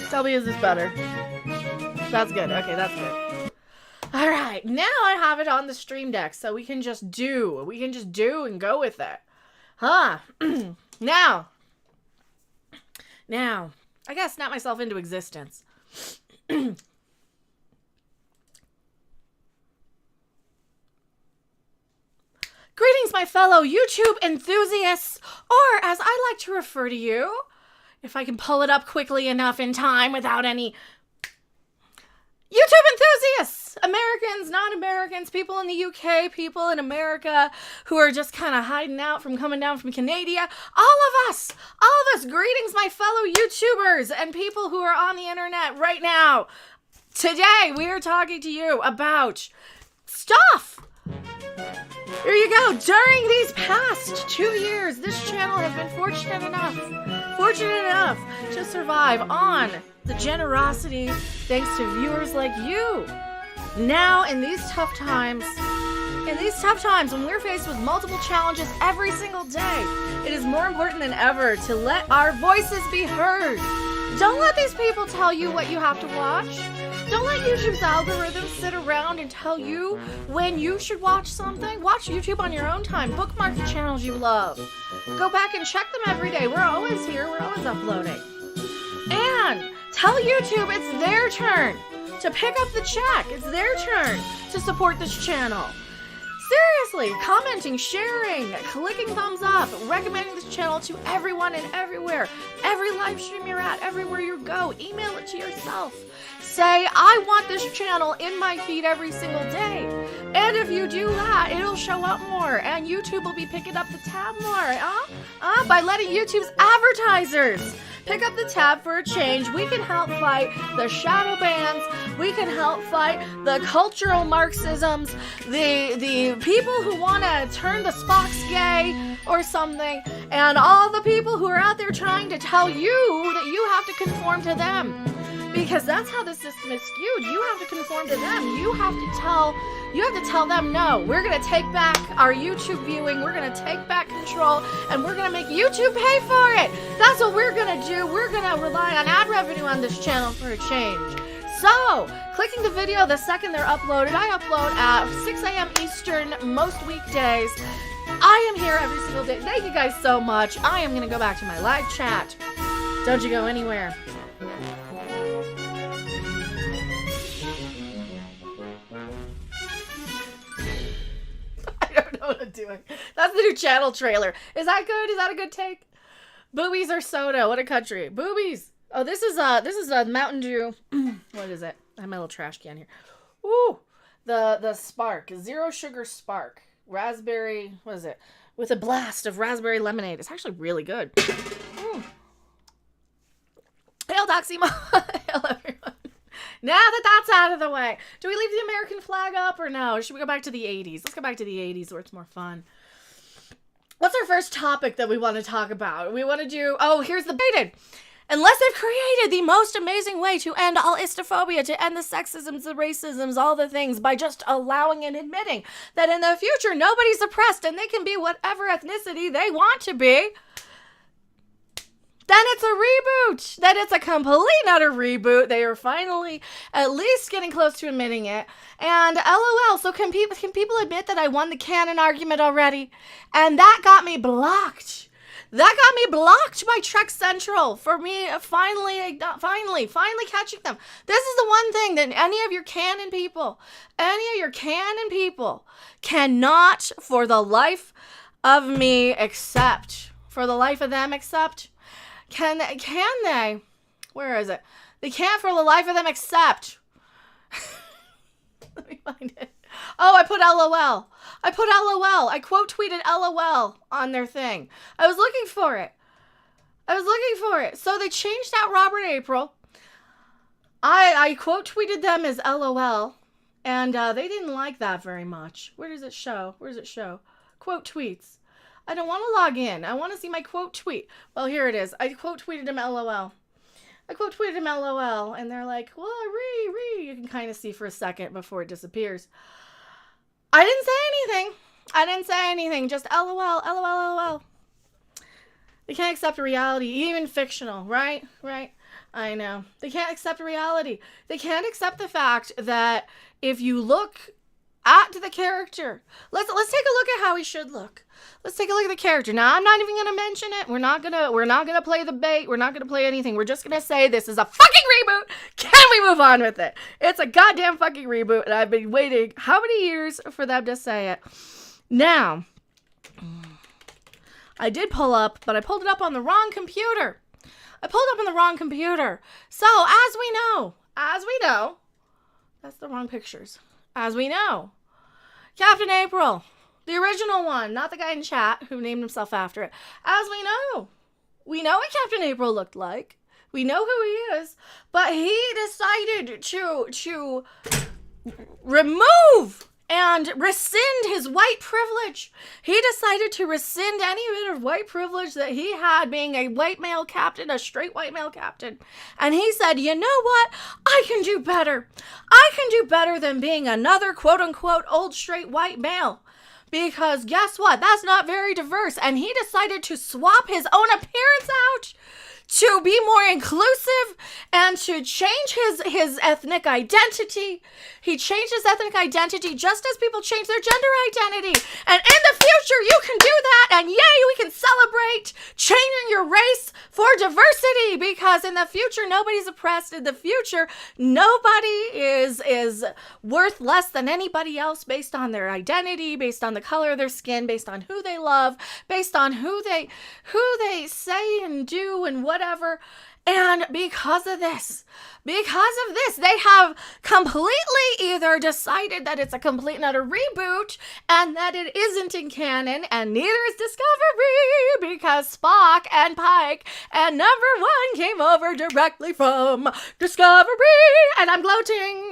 Tell me, is this better? That's good. Okay, that's good. All right, now I have it on the stream deck, so we can just do. We can just do and go with it. Huh? Now, I gotta snap myself into existence. Greetings, my fellow YouTube enthusiasts, or as I like to refer to you, if I can pull it up quickly enough in time without any YouTube enthusiasts, Americans, non-Americans, people in the UK, people in America who are just kind of hiding out from coming down from Canada. All of us, greetings, my fellow YouTubers and people who are on the internet right now. Today, we are talking to you about stuff. Here you go. During these past 2 years, this channel has been fortunate enough to survive on the generosity thanks to viewers like you. Now, in these tough times, when we're faced with multiple challenges every single day, it is more important than ever to let our voices be heard. Don't let these people tell you what you have to watch. Don't let YouTube's algorithms sit around and tell you when you should watch something. Watch YouTube on your own time. Bookmark the channels you love. Go back and check them every day. We're always here. We're always uploading. And tell YouTube it's their turn to pick up the check. It's their turn to support this channel. Seriously, commenting, sharing, clicking thumbs up, recommending this channel to everyone and everywhere. Every live stream you're at, everywhere you go, email it to yourself. Say, I want this channel in my feed every single day. And if you do that, it'll show up more. And YouTube will be picking up the tab more. By letting YouTube's advertisers pick up the tab for a change, we can help fight the shadow bans. We can help fight the cultural Marxisms, the people who want to turn the Spocks gay or something, and all the people who are out there trying to tell you that you have to conform to them. Because that's how the system is skewed. You have to conform to them. You have to tell them, no, we're going to take back our YouTube viewing. We're going to take back control, and we're going to make YouTube pay for it. That's what we're going to do. We're going to rely on ad revenue on this channel for a change. So, clicking the video the second they're uploaded, I upload at 6 a.m. Eastern most weekdays. I am here every single day. Thank you guys so much. I am going to go back to my live chat. Don't you go anywhere. What I'm doing. That's the new channel trailer. Is that good? Is that a good take? Boobies or soda? What a country. Boobies. Oh, this is a Mountain Dew. What is it? I have my little trash can here. Ooh, the Spark, Zero Sugar Spark, raspberry. What is it? With a blast of raspberry lemonade. It's actually really good. Ooh. Hail Doxima. Hail everyone. Now that that's out of the way, do we leave the American flag up or no? Or should we go back to the 80s? Let's go back to the 80s where it's more fun. What's our first topic that we want to talk about? We want to do, here's the baited. Unless they've created the most amazing way to end all istophobia, to end the sexisms, the racisms, all the things by just allowing and admitting that in the future nobody's oppressed and they can be whatever ethnicity they want to be, then it's a reboot. Then it's a complete and utter reboot. They are finally at least getting close to admitting it. And LOL, so can people admit that I won the Canon argument already? And that got me blocked. That got me blocked by Trek Central for me finally catching them. This is the one thing that any of your Canon people cannot for the life of me accept. For the life of them accept. Can they? Where is it? They can't for the life of them accept. Let me find it. Oh, I put LOL. I quote tweeted LOL on their thing. I was looking for it. So they changed out Robert April. I quote tweeted them as LOL. And they didn't like that very much. Where does it show? Quote tweets. I don't want to log in. I want to see my quote tweet. Well, here it is. I quote tweeted him LOL. And they're like, well, you can kind of see for a second before it disappears. I didn't say anything. Just LOL. They can't accept a reality, even fictional, right? Right. I know. They can't accept a reality. They can't accept the fact that if you look at the character, let's take a look at how he should look. Let's take a look at the character. Now, I'm not even gonna mention it. We're not gonna play the bait. We're not gonna play anything. We're just gonna say this is a fucking reboot. Can we move on with it? It's a goddamn fucking reboot, and I've been waiting how many years for them to say it. Now, I did pull up, but I pulled it up on the wrong computer. So, as we know, that's the wrong pictures. As we know, Captain April, the original one, not the guy in chat who named himself after it. As we know what Captain April looked like. We know who he is, but he decided to remove and rescind his white privilege. He decided to rescind any bit of white privilege that he had being a white male captain, a straight white male captain. And he said, you know what? I can do better. I can do better than being another quote unquote old straight white male. Because guess what? That's not very diverse. And he decided to swap his own appearance out to be more inclusive and to change his ethnic identity. He changed his ethnic identity just as people change their gender identity. And in the future, you can do that. And yay, we can celebrate changing your race for diversity, because in the future, nobody's oppressed. In the future, nobody is worth less than anybody else based on their identity, based on the color of their skin, based on who they love, based on who they say and do and whatever. And because of this, they have completely either decided that it's a complete and utter reboot and that it isn't in canon, and neither is Discovery, because Spock and Pike and number one came over directly from Discovery. And I'm gloating.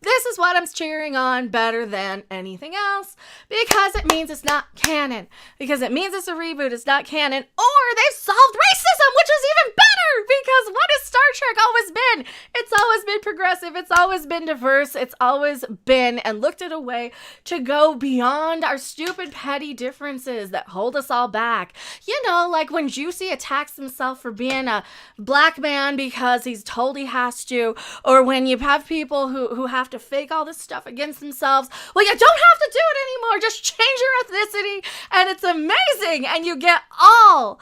This is what I'm cheering on better than anything else, because it means it's not canon. Because it means it's a reboot, it's not canon. Or they've solved racism, which is even better, because what has Star Trek always been? It's always been progressive, it's always been diverse, it's always been, and looked at a way to go beyond our stupid petty differences that hold us all back. You know, like when Juicy attacks himself for being a black man because he's told he has to, or when you have people who have to fake all this stuff against themselves. Well, you don't have to do it anymore, just change your ethnicity, and it's amazing, and you get all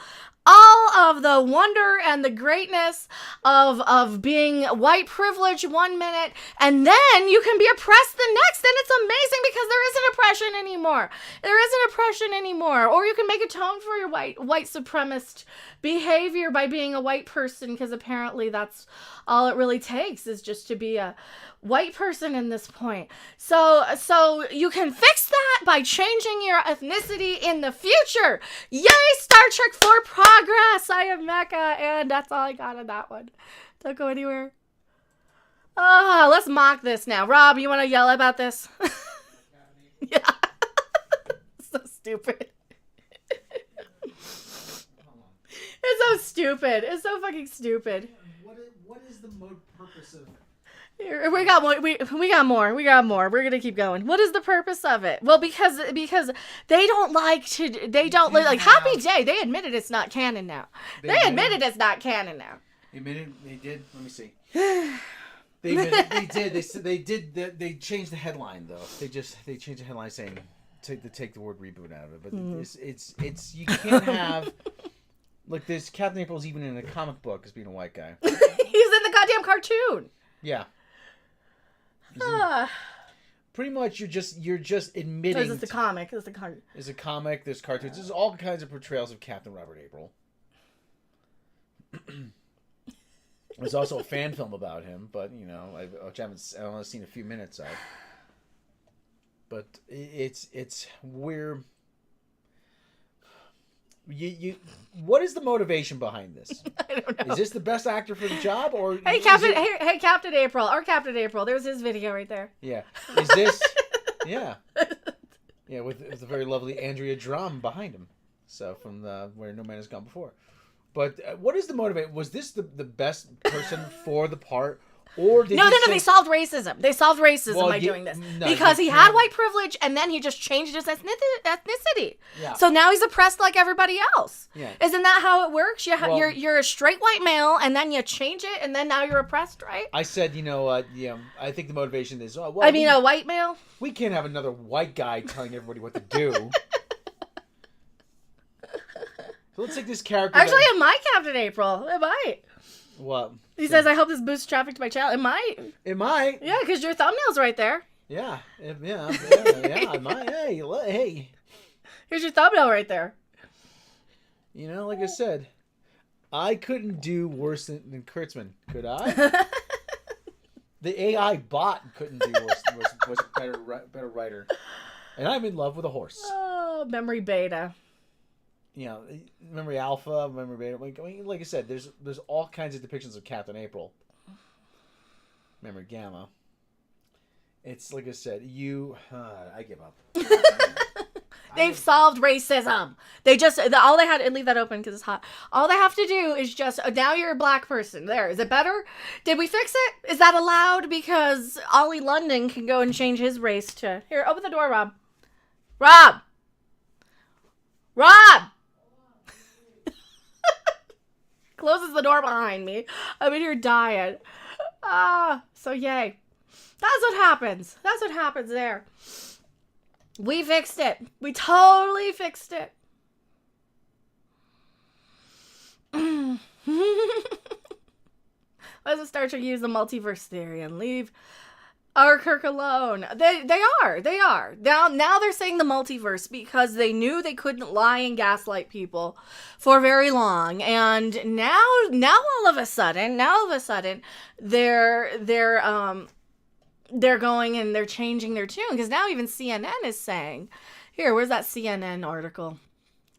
of the wonder and the greatness of being white privilege one minute, and then you can be oppressed the next, and it's amazing because there isn't oppression anymore. Or you can make atone for your white supremacist behavior by being a white person, because apparently that's all it really takes, is just to be a white person in this point. So you can fix that by changing your ethnicity in the future. Yay, Star Trek for progress! I am Mecca, and that's all I got on that one. Don't go anywhere. Let's mock this now. Rob, you want to yell about this? Yeah. So stupid. It's so stupid. It's so fucking stupid. What is the purpose of it? Here, we got more. We got more. We're gonna keep going. What is the purpose of it? Well, because they don't like to. They don't like Happy Day. They admitted it's not canon now. They admitted it's not canon now. They admitted they did. Let me see. They admitted they did. They said they did. They changed the headline though. They changed the headline saying take the word reboot out of it. But it's you can't have. Look, this Captain April's even in a comic book as being a white guy. He's in the goddamn cartoon. Yeah. Pretty much, you're just admitting. This is the comic. There's a comic. There's cartoons. There's all kinds of portrayals of Captain Robert April. There's also a fan film about him, but which I've only seen a few minutes of. But it's where. What is the motivation behind this? I don't know. Is this the best actor for the job, or hey Captain April, our Captain April? There's his video right there. Yeah. Is this? Yeah. Yeah, with the very lovely Andrea Drum behind him. So from Where No Man Has Gone Before. But what is the motivation? Was this the best person for the part, Or did No, he they solved racism. They solved racism by doing this. No, because he had white privilege, and then he just changed his ethnicity. Yeah. So now he's oppressed like everybody else. Yeah. Isn't that how it works? You're a straight white male, and then you change it, and then now you're oppressed, right? I said, I think the motivation is, a white male? We can't have another white guy telling everybody what to do. So let's take this character. Actually, it might, Captain April. It might. What? He says, I hope this boosts traffic to my channel. It might. It might. Yeah, because your thumbnail's right there. Yeah. It might. Hey. Here's your thumbnail right there. Like I said, I couldn't do worse than Kurtzman, could I? The AI bot couldn't do worse. Was a better writer. And I'm in love with a horse. Oh, memory beta. Memory alpha, memory beta. Like I said, there's all kinds of depictions of Captain April. Memory gamma. It's like I said, I give up. They've solved racism. All they had to leave that open because it's hot. All they have to do is just, now you're a black person. There. Is it better? Did we fix it? Is that allowed? Because Ollie London can go and change his race to, here, open the door, Rob. Rob! Closes the door behind me. I'm in here dying. So yay. That's what happens. That's what happens there. We fixed it. We totally fixed it. Why doesn't Star Trek use the multiverse theory and leave our Kirk alone? They are. Now they're saying the multiverse because they knew they couldn't lie and gaslight people for very long. And now all of a sudden, they're going and they're changing their tune, because now even CNN is saying, here, where's that CNN article?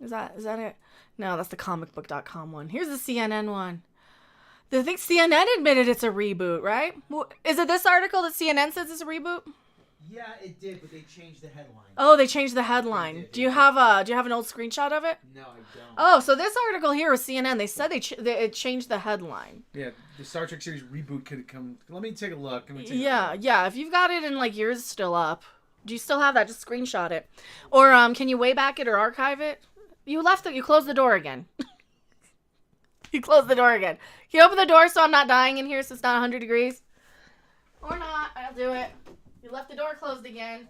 Is that it? No, that's the comicbook.com one. Here's the CNN one. I think CNN admitted it's a reboot, right? Is it this article that CNN says it's a reboot? Yeah, it did, but they changed the headline. Oh, they changed the headline. Do you have an old screenshot of it? No, I don't. Oh, so this article here was CNN. They said it changed the headline. Yeah, the Star Trek series reboot could come. Let me take a look. Yeah. If you've got it and like yours is still up, do you still have that? Just screenshot it, or can you way back it or archive it? You left it. You closed the door again. You closed the door again. Can you open the door so I'm not dying in here, so it's not 100 degrees? Or not. I'll do it. You left the door closed again.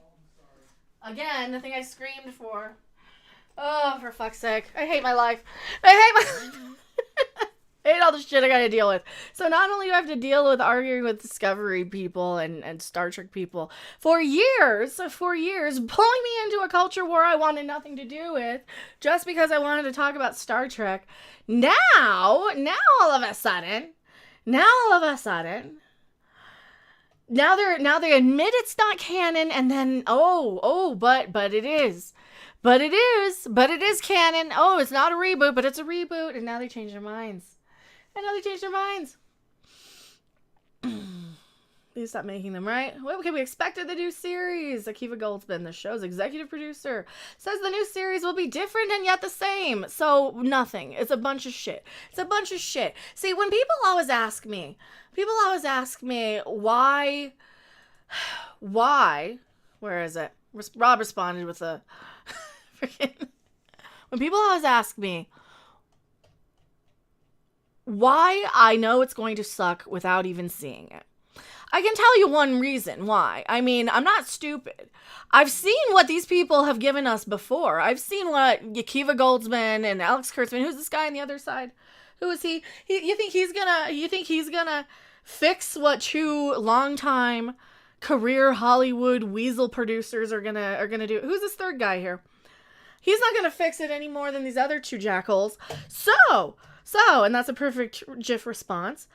Again, the thing I screamed for. Oh, for fuck's sake. I hate my life. I hate all the shit I gotta deal with. So not only do I have to deal with arguing with Discovery people and Star Trek people for years, pulling me into a culture war I wanted nothing to do with, just because I wanted to talk about Star Trek. Now all of a sudden, now they admit it's not canon, and then but it is. But it is canon. Oh, it's not a reboot, but it's a reboot, and now they change their minds. Please stop making them, right? What can we expect of the new series? Akiva Goldsman, the show's executive producer, says the new series will be different and yet the same. So, nothing. It's a bunch of shit. See, when people always ask me, why, where is it? Rob responded with a freaking, when people always ask me why I know it's going to suck without even seeing it, I can tell you one reason why. I mean, I'm not stupid. I've seen what these people have given us before. I've seen what Akiva Goldsman and Alex Kurtzman, who's this guy on the other side? Who is he? You think he's gonna fix what two longtime career Hollywood weasel producers are gonna do? Who's this third guy here? He's not gonna fix it any more than these other two jackals. So, and that's a perfect GIF response.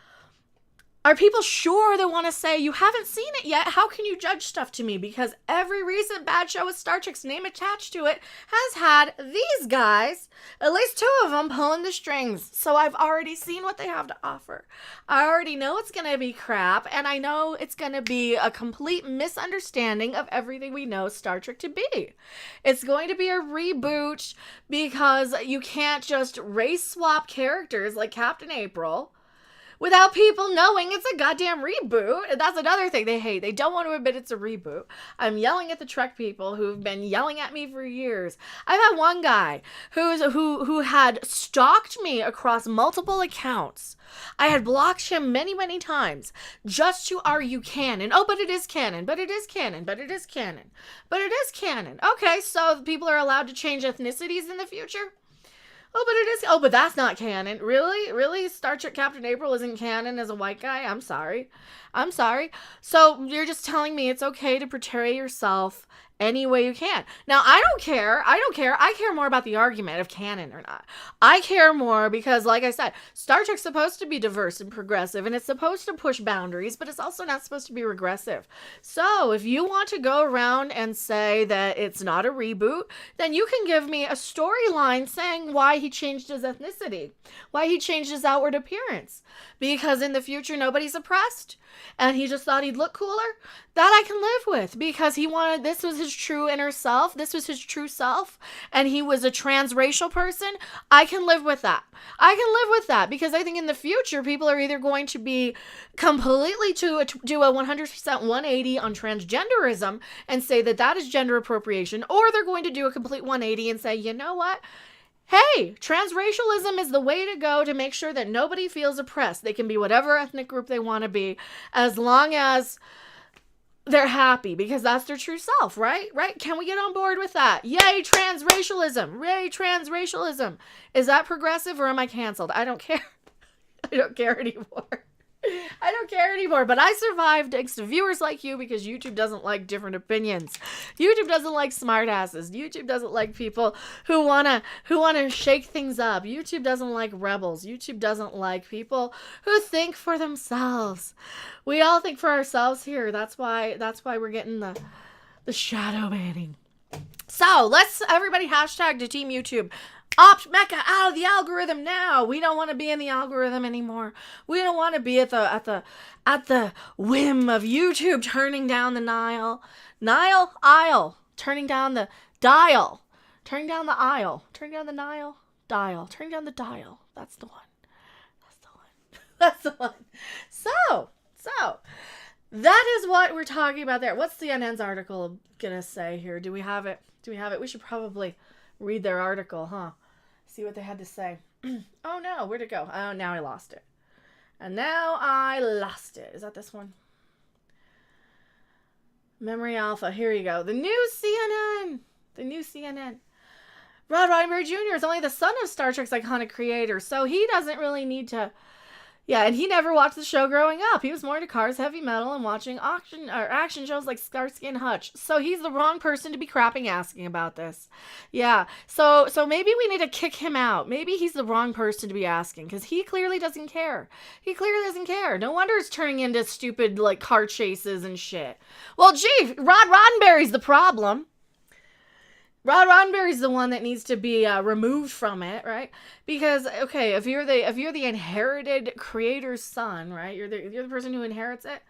Are people sure they want to say, you haven't seen it yet? How can you judge stuff to me? Because every recent bad show with Star Trek's name attached to it has had these guys, at least two of them, pulling the strings. So I've already seen what they have to offer. I already know it's going to be crap, and I know it's going to be a complete misunderstanding of everything we know Star Trek to be. It's going to be a reboot because you can't just race swap characters like Captain April without people knowing it's a goddamn reboot. And that's another thing they hate. They don't want to admit it's a reboot. I'm yelling at the Trek people who've been yelling at me for years. I've had one guy who had stalked me across multiple accounts. I had blocked him many, many times just to argue canon. Oh, but it is canon. But it is canon. But it is canon. But it is canon. Okay, so people are allowed to change ethnicities in the future? Oh, but it is. Oh, but that's not canon. Really? Really? Star Trek Captain April isn't canon as a white guy? I'm sorry. I'm sorry. So you're just telling me it's okay to portray yourself any way you can. Now, I don't care. I don't care. I care more about the argument of canon or not. I care more because, like I said, Star Trek's supposed to be diverse and progressive, and it's supposed to push boundaries, but it's also not supposed to be regressive. So if you want to go around and say that it's not a reboot, then you can give me a storyline saying why he changed his ethnicity, why he changed his outward appearance. Because in the future, nobody's oppressed, and he just thought he'd look cooler. That I can live with, because he wanted, this was his true inner self, this was his true self, and he was a transracial person. I can live with that. I can live with that, because I think in the future, people are either going to be completely to do a 100% 180 on transgenderism and say that that is gender appropriation, or they're going to do a complete 180 and say, you know what? Hey, transracialism is the way to go to make sure that nobody feels oppressed. They can be whatever ethnic group they want to be, as long as they're happy, because that's their true self, right? Right? Can we get on board with that? Yay, transracialism. Yay, transracialism. Is that progressive, or am I canceled? I don't care. I don't care anymore. I don't care anymore, but I survived thanks to viewers like you, because YouTube doesn't like different opinions. YouTube doesn't like smartasses. YouTube doesn't like people who wanna shake things up. YouTube doesn't like rebels. YouTube doesn't like people who think for themselves. We all think for ourselves here. That's why we're getting the shadow banning. So let's everybody hashtag to Team YouTube. Opt Mecca out of the algorithm now. We don't want to be in the algorithm anymore. We don't want to be at the whim of YouTube turning down the aisle, turning down the dial, turning down the aisle, turning down the dial, turning down the dial. That's the one. That's the one. That's the one. So that is what we're talking about there. What's the NN's article gonna say here? Do we have it? We should probably read their article, huh? See what they had to say. Oh no, where'd it go? Oh, now I lost it. And now I lost it. Is that this one? Memory Alpha. Here you go. The new CNN. The new CNN. Rod Roddenberry Jr. is only the son of Star Trek's iconic creator, so he doesn't really need to... Yeah, and he never watched the show growing up. He was more into cars, heavy metal, and watching action shows like Starsky and Hutch. So he's the wrong person to be crapping asking about this. Yeah, so maybe we need to kick him out. Maybe he's the wrong person to be asking, because he clearly doesn't care. He clearly doesn't care. No wonder it's turning into stupid, like, car chases and shit. Well, gee, Rod Roddenberry's the problem. Rod Roddenberry's the one that needs to be removed from it, right? Because, okay, if you're the inherited creator's son, right? You're the person who inherits it.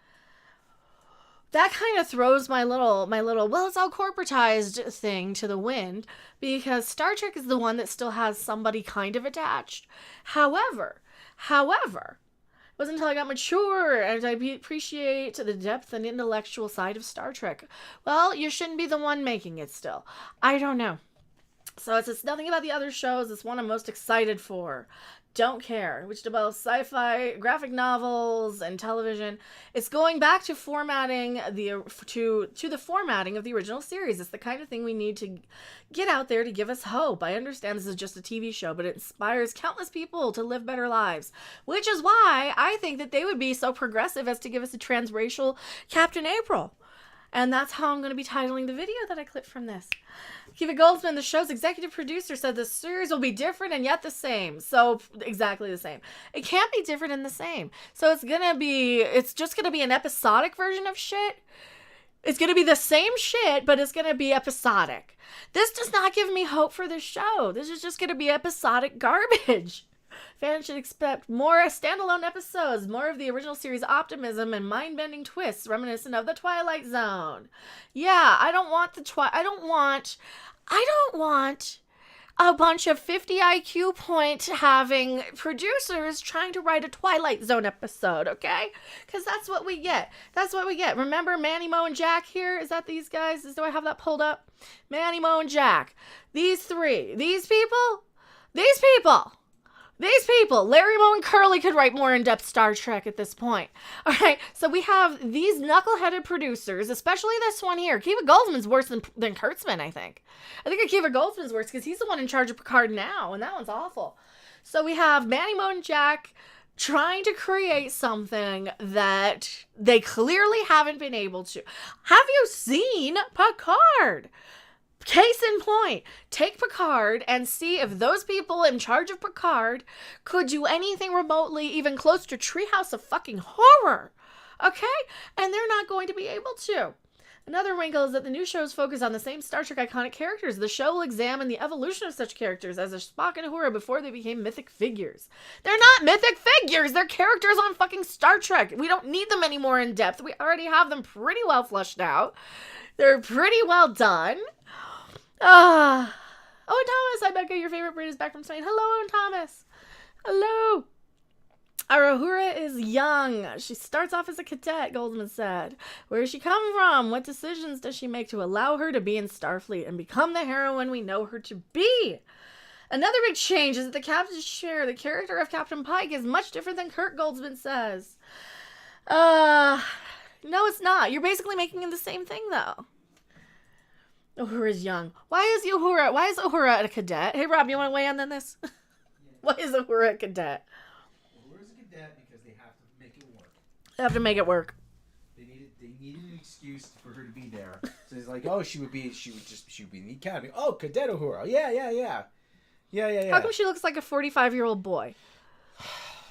That kind of throws my little well, it's all corporatized thing to the wind, because Star Trek is the one that still has somebody kind of attached. However, it wasn't until I got mature and I appreciate the depth and intellectual side of Star Trek. Well, you shouldn't be the one making it still. I don't know. So it's nothing about the other shows. It's one I'm most excited for. Don't care. Which develops sci-fi, graphic novels, and television. It's going back to formatting to the formatting of the original series. It's the kind of thing we need to get out there to give us hope. I understand this is just a TV show, but it inspires countless people to live better lives. Which is why I think that they would be so progressive as to give us a transracial Captain April. And that's how I'm going to be titling the video that I clipped from this. Kiva Goldsman, the show's executive producer, said the series will be different and yet the same. So, exactly the same. It can't be different and the same. So it's just going to be an episodic version of shit. It's going to be the same shit, but it's going to be episodic. This does not give me hope for this show. This is just going to be episodic garbage. Fans should expect more standalone episodes, more of the original series optimism and mind-bending twists reminiscent of the Twilight Zone. Yeah, I don't want a bunch of 50 IQ point having producers trying to write a Twilight Zone episode, okay? Because that's what we get. That's what we get. Remember Manny, Mo, and Jack here? Is that these guys? Do I have that pulled up? Manny, Mo, and Jack. These three. These people. Larry, Moe, and Curly could write more in-depth Star Trek at this point. All right, so we have these knuckleheaded producers, especially this one here. Akiva Goldsman's worse than Kurtzman, I think. I think Akiva Goldsman's worse because he's the one in charge of Picard now, and that one's awful. So we have Manny, Moe, and Jack trying to create something that they clearly haven't been able to. Have you seen Picard? Case in point, take Picard and see if those people in charge of Picard could do anything remotely even close to Treehouse of fucking Horror. Okay? And they're not going to be able to. Another wrinkle is that the new shows focus on the same Star Trek iconic characters. The show will examine the evolution of such characters as Spock and Uhura before they became mythic figures. They're not mythic figures! They're characters on fucking Star Trek. We don't need them any more in depth. We already have them pretty well fleshed out. They're pretty well done. Owen Thomas, I bet your favorite Brit is back from Spain. Hello, Owen Thomas. Hello. Our Uhura is young. She starts off as a cadet, Goldsman said. Where does she come from? What decisions does she make to allow her to be in Starfleet and become the heroine we know her to be? Another big change is that the captain's chair, the character of Captain Pike, is much different than Kirk, Goldsman says. No, it's not. You're basically making him the same thing, though. Uhura's young. Why is Uhura a cadet? Hey, Rob, you want to weigh in on this? Yeah. Why is Uhura a cadet? Uhura's a cadet because they have to make it work. They have to make it work. They needed an excuse for her to be there. So it's like, oh, she would be in the academy. Oh, cadet Uhura. Yeah. How come she looks like a 45-year-old boy?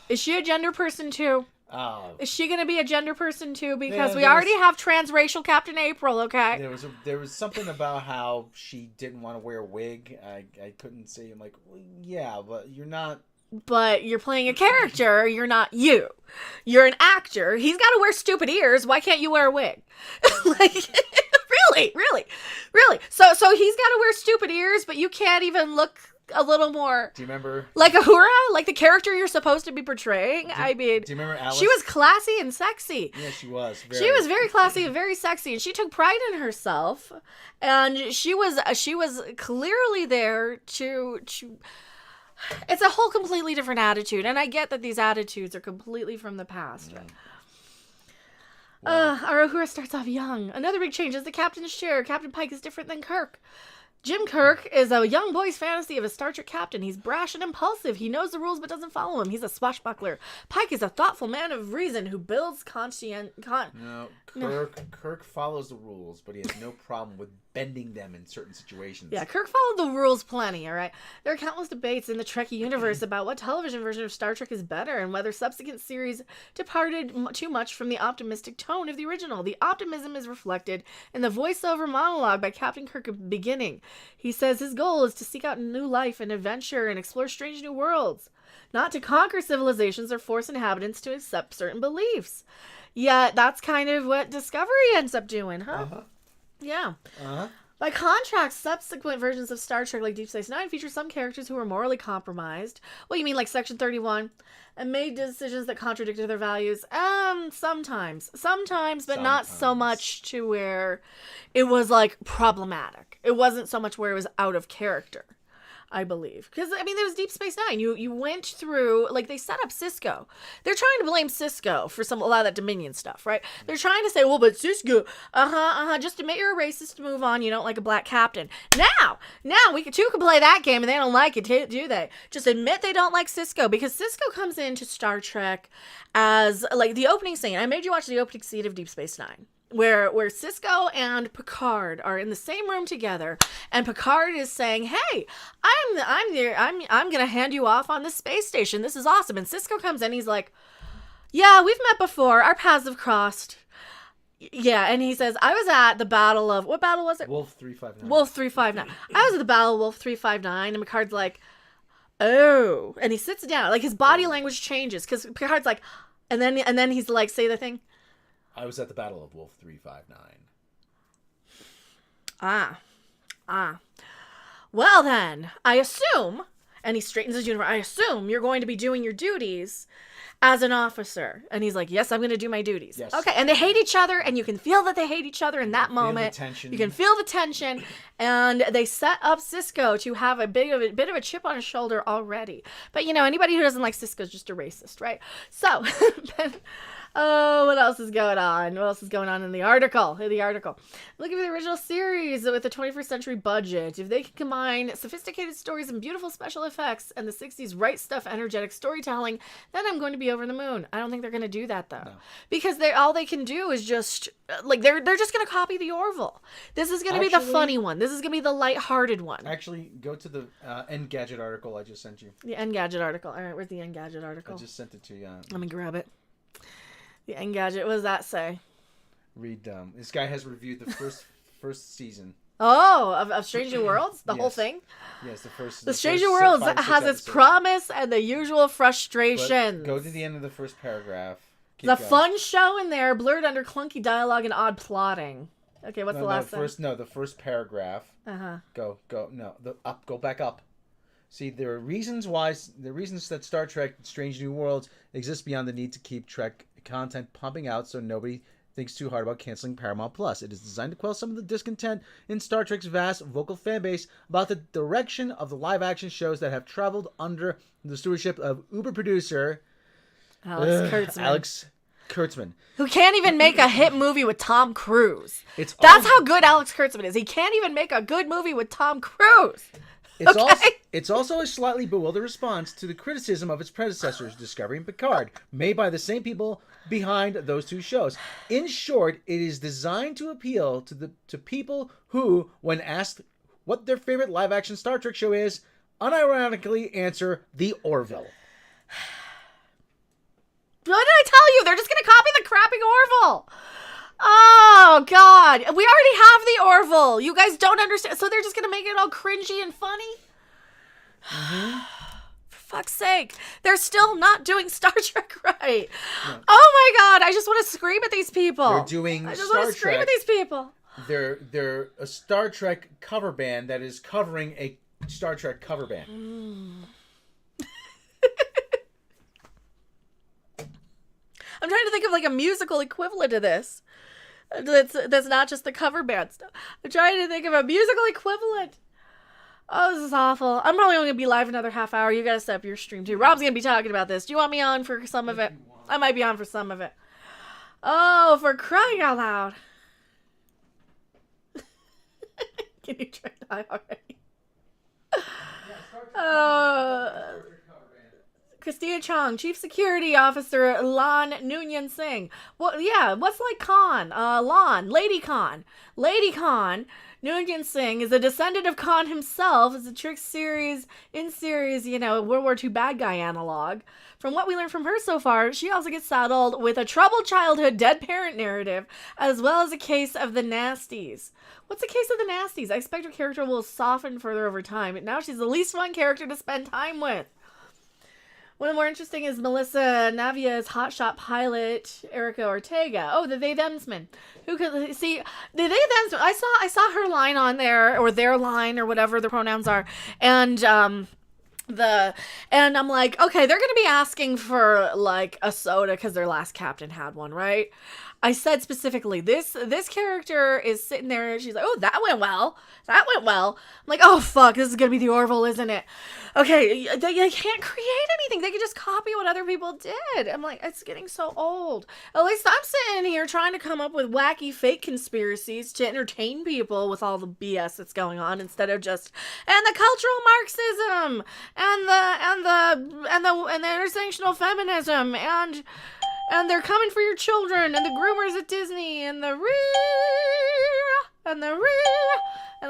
Is she a gender person too? Oh. Is she going to be a gender person too? Because we already have transracial Captain April, okay? There was something about how she didn't want to wear a wig. I couldn't say. I'm like, well, yeah, but you're not. But you're playing a character. You're not you. You're an actor. He's got to wear stupid ears. Why can't you wear a wig? Like, really. So he's got to wear stupid ears, but you can't even look a little more. Do you remember? Like Uhura? Like the character you're supposed to be portraying? Do you remember Alice? She was classy and sexy. Yeah, she was. She was very classy and very sexy, and she took pride in herself. And she was clearly there to. It's a whole completely different attitude, and I get that these attitudes are completely from the past. Our Uhura starts off young. Another big change is the captain's chair. Captain Pike is different than Kirk. Jim Kirk is a young boy's fantasy of a Star Trek captain. He's brash and impulsive. He knows the rules but doesn't follow them. He's a swashbuckler. Pike is a thoughtful man of reason who builds Kirk follows the rules, but he has no problem with bending them in certain situations. Yeah, Kirk followed the rules plenty, all right? There are countless debates in the Trekkie universe about what television version of Star Trek is better and whether subsequent series departed too much from the optimistic tone of the original. The optimism is reflected in the voiceover monologue by Captain Kirk at the beginning. He says his goal is to seek out new life and adventure and explore strange new worlds, not to conquer civilizations or force inhabitants to accept certain beliefs. Yet that's kind of what Discovery ends up doing, huh? Uh-huh. Yeah. Uh-huh. By contrast, subsequent versions of Star Trek like Deep Space Nine feature some characters who were morally compromised. What, you mean like Section 31? And made decisions that contradicted their values? Sometimes, but not so much to where it was like problematic. It wasn't so much where it was out of character, I believe. Because, I mean, there was Deep Space Nine. You went through, like, they set up Cisco. They're trying to blame Cisco for a lot of that Dominion stuff, right? They're trying to say, well, but Cisco, just admit you're a racist to move on. You don't like a black captain. Now, we two can play that game and they don't like it, do they? Just admit they don't like Cisco, because Cisco comes into Star Trek as, like, the opening scene. I made you watch the opening scene of Deep Space Nine. Where Cisco and Picard are in the same room together, and Picard is saying, "Hey, I'm gonna hand you off on this space station. This is awesome." And Cisco comes in, he's like, "Yeah, we've met before. Our paths have crossed." Yeah, and he says, "I was at the battle of, what battle was it? Wolf 359. Wolf 359. I was at the battle of Wolf 359." And Picard's like, "Oh," and he sits down. Like, his body language changes because Picard's like, and then he's like, "Say the thing." I was at the Battle of Wolf 359. Well then, I assume, and he straightens his uniform, I assume you're going to be doing your duties as an officer. And he's like, yes, I'm going to do my duties. Yes. Okay, and they hate each other, and you can feel that they hate each other in that moment. Tension. You can feel the tension, and they set up Cisco to have a bit of a chip on his shoulder already. But, you know, anybody who doesn't like Cisco is just a racist, right? So, oh, what else is going on? What else is going on in the article? Looking at the original series with the 21st century budget. If they can combine sophisticated stories and beautiful special effects and the 60s right stuff energetic storytelling, then I'm going to be over the moon. I don't think they're going to do that, though. No. Because all they can do is just, like, they're just going to copy the Orville. This is going to be the funny one. This is going to be the lighthearted one. Actually, go to the Engadget article I just sent you. The Engadget article. All right, where's the Engadget article? I just sent it to you. Let me grab it. The Engadget. What does that say? Read. This guy has reviewed the first season. Oh, of Strange New Worlds, the yes. whole thing. Yes, the first. The Strange New Worlds has its promise and the usual frustrations. But go to the end of the first paragraph. The fun show in there, blurred under clunky dialogue and odd plotting. Okay, what's the last sentence? The first paragraph. Go. No, go back up. See, there are reasons that Star Trek Strange New Worlds exists beyond the need to keep Trek content pumping out so nobody thinks too hard about canceling Paramount Plus. It is designed to quell some of the discontent in Star Trek's vast vocal fan base about the direction of the live-action shows that have traveled under the stewardship of Uber producer Alex Kurtzman. Who can't even make a hit movie with Tom Cruise. That's how good Alex Kurtzman is. He can't even make a good movie with Tom Cruise. It's also a slightly bewildered response to the criticism of its predecessors, Discovery and Picard, made by the same people behind those two shows. In short, it is designed to appeal to people who, when asked what their favorite live-action Star Trek show is, unironically answer The Orville. What did I tell you? They're just going to copy the crappy Orville. Oh, God. We already have the Orville. You guys don't understand. So they're just going to make it all cringy and funny? Mm-hmm. For fuck's sake. They're still not doing Star Trek right. No. Oh, my God. I just want to scream at these people. They're doing I just want to scream at these people. They're a Star Trek cover band that is covering a Star Trek cover band. I'm trying to think of like a musical equivalent to this. That's not just the cover band stuff. I'm trying to think of a musical equivalent. Oh, this is awful. I'm probably only going to be live another half hour. You got to set up your stream too. Rob's going to be talking about this. Do you want me on for some of it? I might be on for some of it. Oh, for crying out loud. Can you try to die already? Christina Chong, Chief Security Officer Lon Noonien Singh. Well, yeah, what's like Khan? Lady Khan. Lady Khan, Noonien Singh, is a descendant of Khan himself. It's a trick series, World War II bad guy analog. From what we learned from her so far, she also gets saddled with a troubled childhood, dead parent narrative, as well as a case of the nasties. What's a case of the nasties? I expect her character will soften further over time, but now she's the least fun character to spend time with. One more interesting is Melissa Navia's hotshot pilot, Erica Ortega. Oh, the they themsman. Who could see the they themsman? I saw her line on there, or their line, or whatever the pronouns are, and I'm like, okay, they're gonna be asking for like a soda because their last captain had one, right? I said specifically, this character is sitting there and she's like, oh, that went well. I'm like, oh, fuck, this is going to be the Orville, isn't it? Okay, they can't create anything. They can just copy what other people did. I'm like, it's getting so old. At least I'm sitting here trying to come up with wacky fake conspiracies to entertain people with all the BS that's going on instead of just, and the cultural Marxism and the intersectional feminism and they're coming for your children, and the groomers at Disney, and the and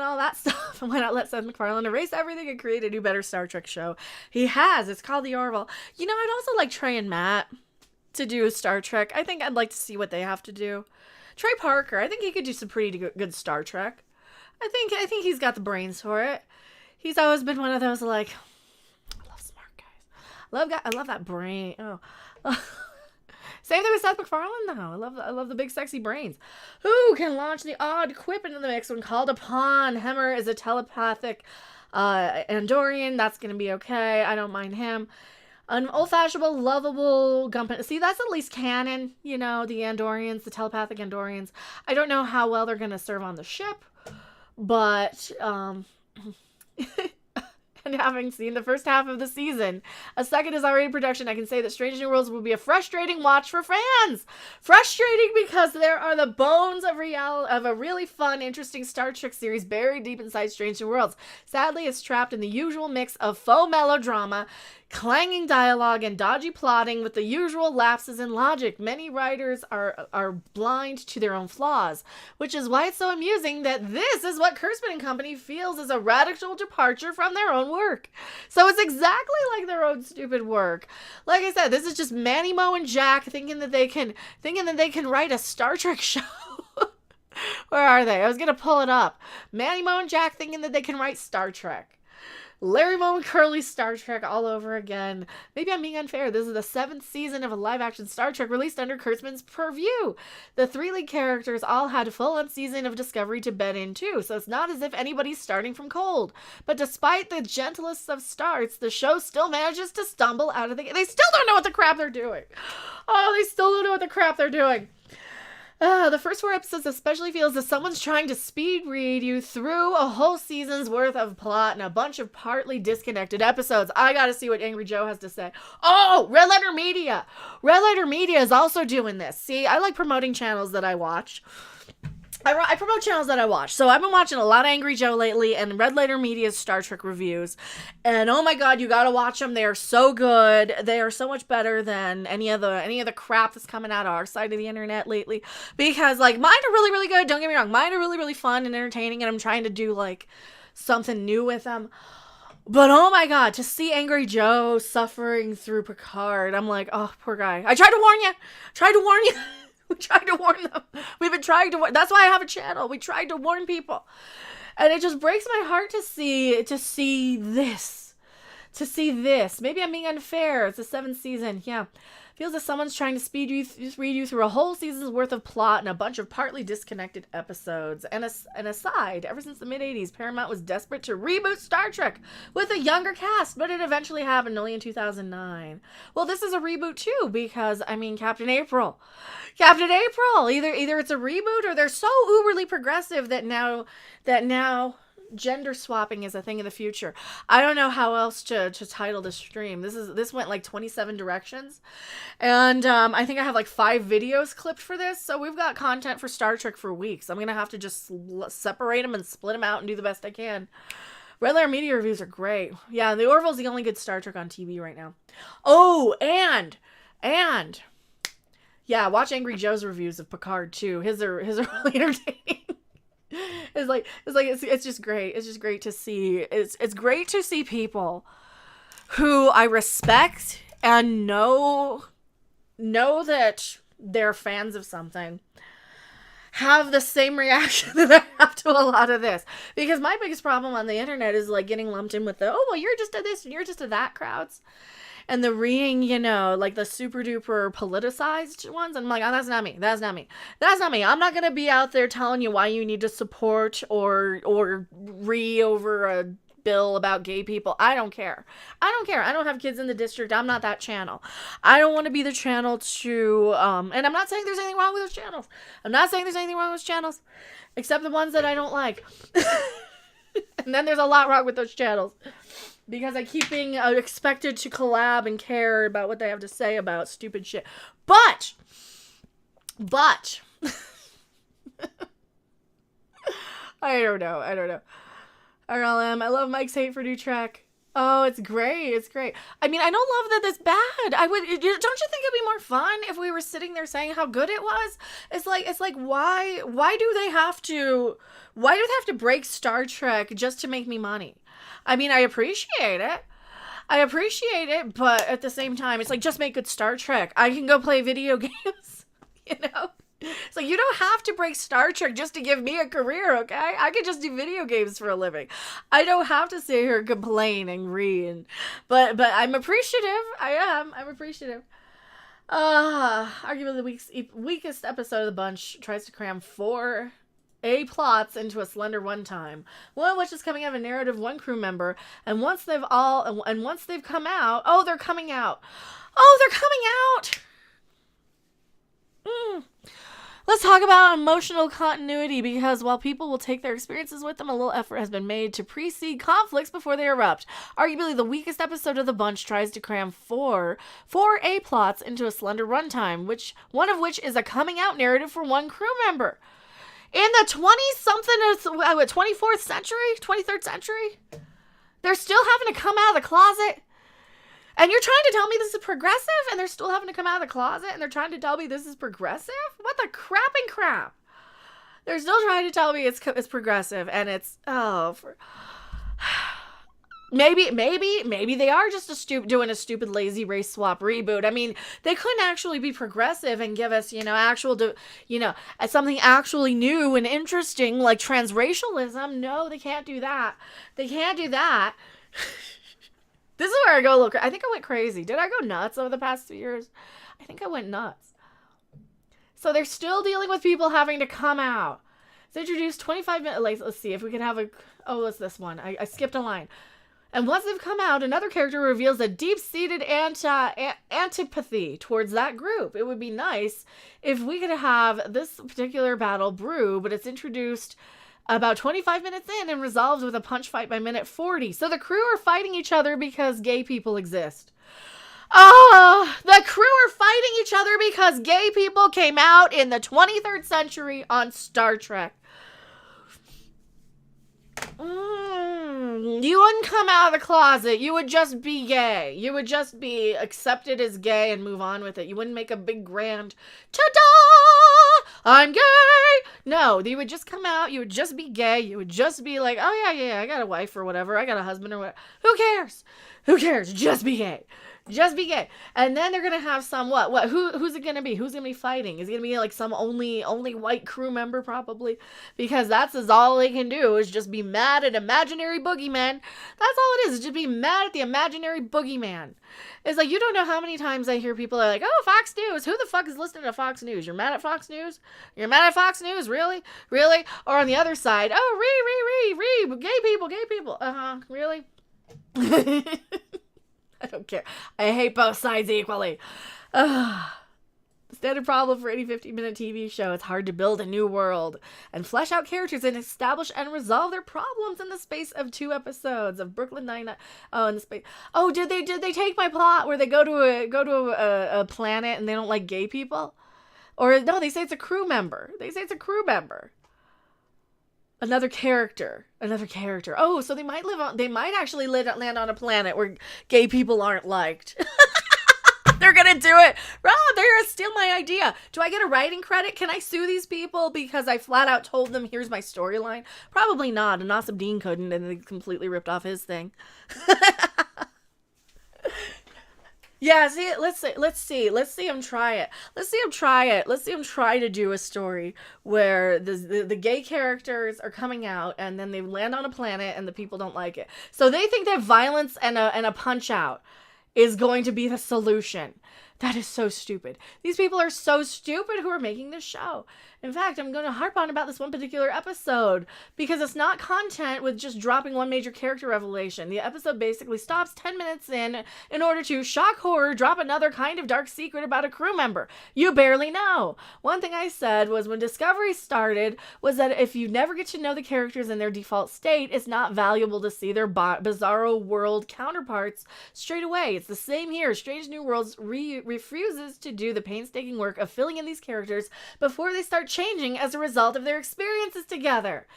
all that stuff. And why not let Seth MacFarlane erase everything and create a new, better Star Trek show? He has. It's called The Orville. You know, I'd also like Trey and Matt to do Star Trek. I think I'd like to see what they have to do. Trey Parker, I think he could do some pretty good Star Trek. I think he's got the brains for it. He's always been one of those, like, I love smart guys. I love that brain. Oh. Same thing with Seth MacFarlane, though. I love the big sexy brains. Who can launch the odd quip into the mix when called upon? Hemmer is a telepathic Andorian, that's gonna be okay. I don't mind him. An old-fashioned, lovable Gunpei. See, that's at least canon. You know, the Andorians, the telepathic Andorians. I don't know how well they're gonna serve on the ship, but and having seen the first half of the season, a second is already in production, I can say that Strange New Worlds will be a frustrating watch for fans. Frustrating because there are the bones of a really fun, interesting Star Trek series buried deep inside Strange New Worlds. Sadly, it's trapped in the usual mix of faux melodrama, clanging dialogue, and dodgy plotting with the usual lapses in logic. Many writers are blind to their own flaws, which is why it's so amusing that this is what Kurtzman and Company feels is a radical departure from their own work. So it's exactly like their own stupid work. Like I said, this is just Manny, Mo, and Jack thinking that they can write a Star Trek show. Where are they? I was gonna pull it up. Manny, Mo, and Jack thinking that they can write Star Trek. Larry, Moe, and Curly's Star Trek all over again. Maybe I'm being unfair. This is the 7th season of a live-action Star Trek released under Kurtzman's purview. The 3 lead characters all had a full-on season of Discovery to bed in, too, so it's not as if anybody's starting from cold. But despite the gentlest of starts, the show still manages to stumble out of the... They still don't know what the crap they're doing. Oh, they still don't know what the crap they're doing. The first 4 episodes especially feels as someone's trying to speed read you through a whole season's worth of plot and a bunch of partly disconnected episodes. I gotta see what Angry Joe has to say. Oh, Red Letter Media! Red Letter Media is also doing this. See, I like promoting channels that I watch. I promote channels that I watch. So I've been watching a lot of Angry Joe lately and Red Letter Media's Star Trek reviews. And oh my god, you gotta watch them. They are so good. They are so much better than any of the crap that's coming out of our side of the internet lately. Because like mine are really, really good. Don't get me wrong. Mine are really, really fun and entertaining and I'm trying to do like something new with them. But oh my god, to see Angry Joe suffering through Picard, I'm like, oh, poor guy. I tried to warn you. We tried to warn them. We've been trying to warn. That's why I have a channel. We tried to warn people. And it just breaks my heart to see this. Maybe I'm being unfair. It's the 7th season. Yeah. Feels as someone's trying to read you through a whole season's worth of plot and a bunch of partly disconnected episodes. And aside, ever since the mid-80s, Paramount was desperate to reboot Star Trek with a younger cast, but it eventually happened only in 2009. Well, this is a reboot too, because, I mean, Captain April. Either it's a reboot or they're so uberly progressive that now gender swapping is a thing of the future. I don't know how else to title this stream. This went like 27 directions. And I think I have like 5 videos clipped for this. So we've got content for Star Trek for weeks. I'm going to have to just separate them and split them out and do the best I can. Red Letter Media reviews are great. Yeah, The Orville's the only good Star Trek on TV right now. Oh, and yeah, watch Angry Joe's reviews of Picard too. His are really entertaining. It's just great. It's just great to see. It's great to see people who I respect and know that they're fans of something have the same reaction that I have to a lot of this. Because my biggest problem on the internet is like getting lumped in with the, oh, well, you're just a this and you're just a that crowds. And the like the super duper politicized ones. I'm like, oh, that's not me. I'm not going to be out there telling you why you need to support or over a bill about gay people. I don't care. I don't have kids in the district. I'm not that channel. I don't want to be the channel to, and I'm not saying there's anything wrong with those channels. Except the ones that I don't like. And then there's a lot wrong with those channels. Because I keep being expected to collab and care about what they have to say about stupid shit. But, I don't know. RLM, I love Mike's hate for new Trek. Oh, it's great. I mean, I don't love that it's bad. Don't you think it'd be more fun if we were sitting there saying how good it was? It's like, why do they have to break Star Trek just to make me money? I mean, I appreciate it, but at the same time, it's like, just make good Star Trek. I can go play video games, you know? It's like, you don't have to break Star Trek just to give me a career, okay? I could just do video games for a living. I don't have to sit here and complain and read. But I'm appreciative. I'm appreciative. Arguably the weakest episode of the bunch tries to cram 4 A plots into a slender runtime, one of which is coming out of a narrative one crew member, and once they've come out, they're coming out. Let's talk about emotional continuity, because while people will take their experiences with them, a little effort has been made to precede conflicts before they erupt. Arguably, the weakest episode of the bunch tries to cram four A plots into a slender runtime, one of which is a coming out narrative for one crew member. In the 24th century, 23rd century, they're still having to come out of the closet. And you're trying to tell me this is progressive, and they're still having to come out of the closet, and they're trying to tell me this is progressive? What the crap? They're still trying to tell me it's progressive, and it's, maybe they are just doing a stupid lazy race swap reboot. I mean, they couldn't actually be progressive and give us, something actually new and interesting, like transracialism. No, they can't do that. This is where I go, look, I think I went crazy. Did I go nuts over the past 2 years? I think I went nuts. So they're still dealing with people having to come out. It's introduced 25 minutes. Let's see if we can have it's this one. I skipped a line. And once they've come out, another character reveals a deep-seated antipathy towards that group. It would be nice if we could have this particular battle brew, but it's introduced about 25 minutes in and resolves with a punch fight by minute 40. So the crew are fighting each other because gay people exist. The crew are fighting each other because gay people came out in the 23rd century on Star Trek. You wouldn't come out of the closet. You would just be gay. You would just be accepted as gay and move on with it. You wouldn't make a big grand, ta-da! I'm gay! No, you would just come out. You would just be gay. You would just be like, oh yeah, I got a wife or whatever. I got a husband or whatever. Who cares? Just be gay. Just be gay. And then they're going to have some, who's it going to be? Who's going to be fighting? Is it going to be like some only white crew member probably? Because that's all they can do is just be mad at imaginary boogeyman. That's all it is just be mad at the imaginary boogeyman. It's like, you don't know how many times I hear people are like, oh, Fox News. Who the fuck is listening to Fox News? You're mad at Fox News? You're mad at Fox News? Really? Or on the other side, oh, gay people. Really? I don't care. I hate both sides equally. Standard problem for any 15-minute TV show. It's hard to build a new world and flesh out characters and establish and resolve their problems in the space of 2 episodes of Brooklyn Nine-Nine. Did they take my plot where they go to a planet and they don't like gay people? Or no, they say it's a crew member. Another character. Oh, so they might actually land on a planet where gay people aren't liked. They're gonna do it. Rob, they're gonna steal my idea. Do I get a writing credit? Can I sue these people because I flat out told them here's my storyline? Probably not. And Nassim Dean couldn't, and they completely ripped off his thing. Yeah, let's see him try it. Let's see him try to do a story where the gay characters are coming out and then they land on a planet and the people don't like it. So they think that violence and a punch out is going to be the solution. That is so stupid. These people are so stupid who are making this show. In fact, I'm going to harp on about this one particular episode because it's not content with just dropping one major character revelation. The episode basically stops 10 minutes in order to, shock horror, drop another kind of dark secret about a crew member. You barely know. One thing I said was when Discovery started was that if you never get to know the characters in their default state, it's not valuable to see their bizarro world counterparts straight away. It's the same here. Strange New Worlds refuses to do the painstaking work of filling in these characters before they start changing as a result of their experiences together.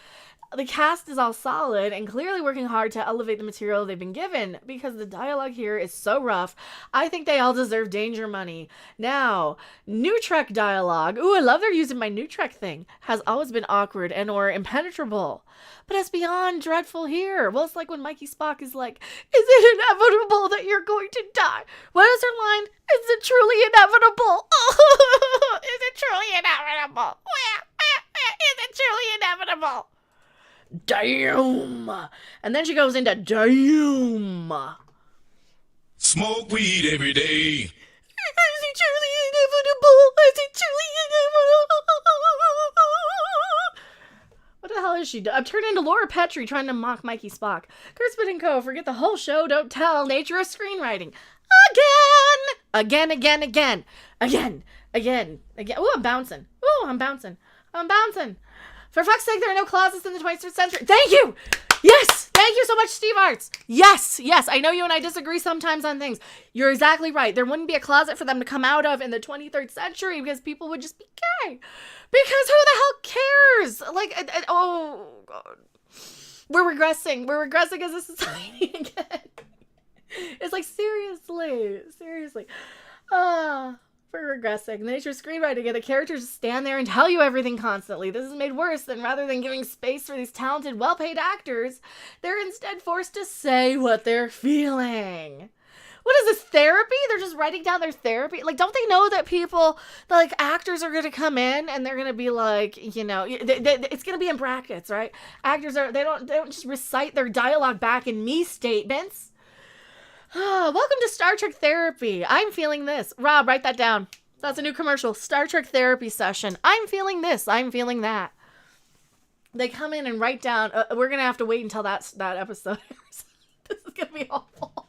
The cast is all solid and clearly working hard to elevate the material they've been given because the dialogue here is so rough. I think they all deserve danger money. Now, New Trek dialogue, ooh, I love they're using my New Trek thing, has always been awkward and or impenetrable. But it's beyond dreadful here. Well, it's like when Mikey Spock is like, is it inevitable that you're going to die? What is her line? Is it truly inevitable? Is it truly inevitable? Is it truly inevitable? Damn. And then she goes into damn. Smoke weed every day. Is it truly inevitable? Is it truly inevitable? has she done? I've turned into Laura Petrie trying to mock Mikey Spock. Kurtzman and Co. Forget the whole show. Don't tell. Nature of screenwriting. Again. Ooh, I'm bouncing. For fuck's sake, there are no closets in the 21st century. Thank you. Yes. Thank you so much, Steve Arts. Yes. I know you and I disagree sometimes on things. You're exactly right. There wouldn't be a closet for them to come out of in the 23rd century because people would just be gay. Because who the hell cares? Like, oh, God. We're regressing. We're regressing as a society again. It's like, seriously. We're regressing. The nature of screenwriting, and the characters just stand there and tell you everything constantly. This is made worse than rather than giving space for these talented, well-paid actors, they're instead forced to say what they're feeling. What is this, therapy? They're just writing down their therapy? Like, don't they know that people, like, actors are going to come in and they're going to be like, you know, it's going to be in brackets, right? Actors they don't just recite their dialogue back in me statements. Welcome to Star Trek Therapy. I'm feeling this. Rob, write that down. That's a new commercial. Star Trek Therapy session. I'm feeling this. I'm feeling that. They come in and write down. We're going to have to wait until that episode airs. This is going to be awful.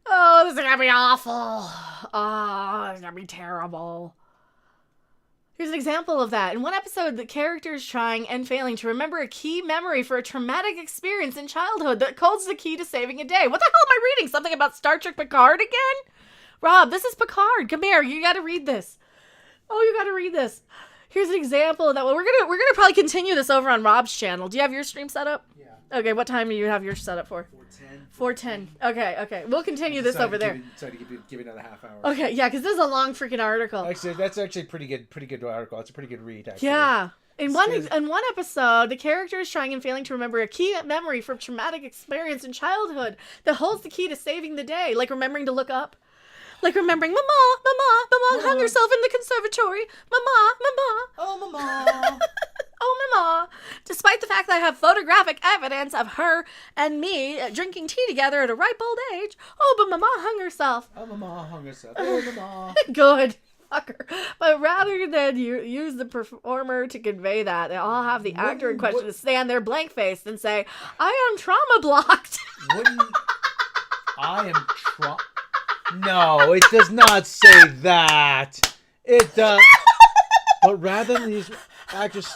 Oh, this is going to be awful. Oh, it's going to be terrible. Here's an example of that. In one episode, the character is trying and failing to remember a key memory for a traumatic experience in childhood that holds the key to saving a day. What the hell am I reading? Something about Star Trek Picard again? Rob, this is Picard. Come here. You got to read this. Oh, you got to read this. Here's an example of that. Well, we're gonna probably continue this over on Rob's channel. Do you have your stream set up? Yeah. Okay, what time do you have yours set up for? 4:10. Okay. We'll continue this over there. Sorry to give it another half hour. Okay, yeah, because this is a long freaking article. Actually, that's actually a pretty good article. It's a pretty good read, actually. Yeah. In one episode, the character is trying and failing to remember a key memory from traumatic experience in childhood that holds the key to saving the day, like remembering to look up. Like remembering, Mama hung herself in the conservatory. Mama. Oh, Mama. Oh, Mama. Despite the fact that I have photographic evidence of her and me drinking tea together at a ripe old age. Oh, but Mama hung herself. Oh, Mama hung herself. Oh, Mama. Good. Fucker. But rather than use the performer to convey that, they all have the actor in question to stand there blank-faced and say, I am trauma blocked. I am trauma... No, it does not say that. It does. But rather than these actors,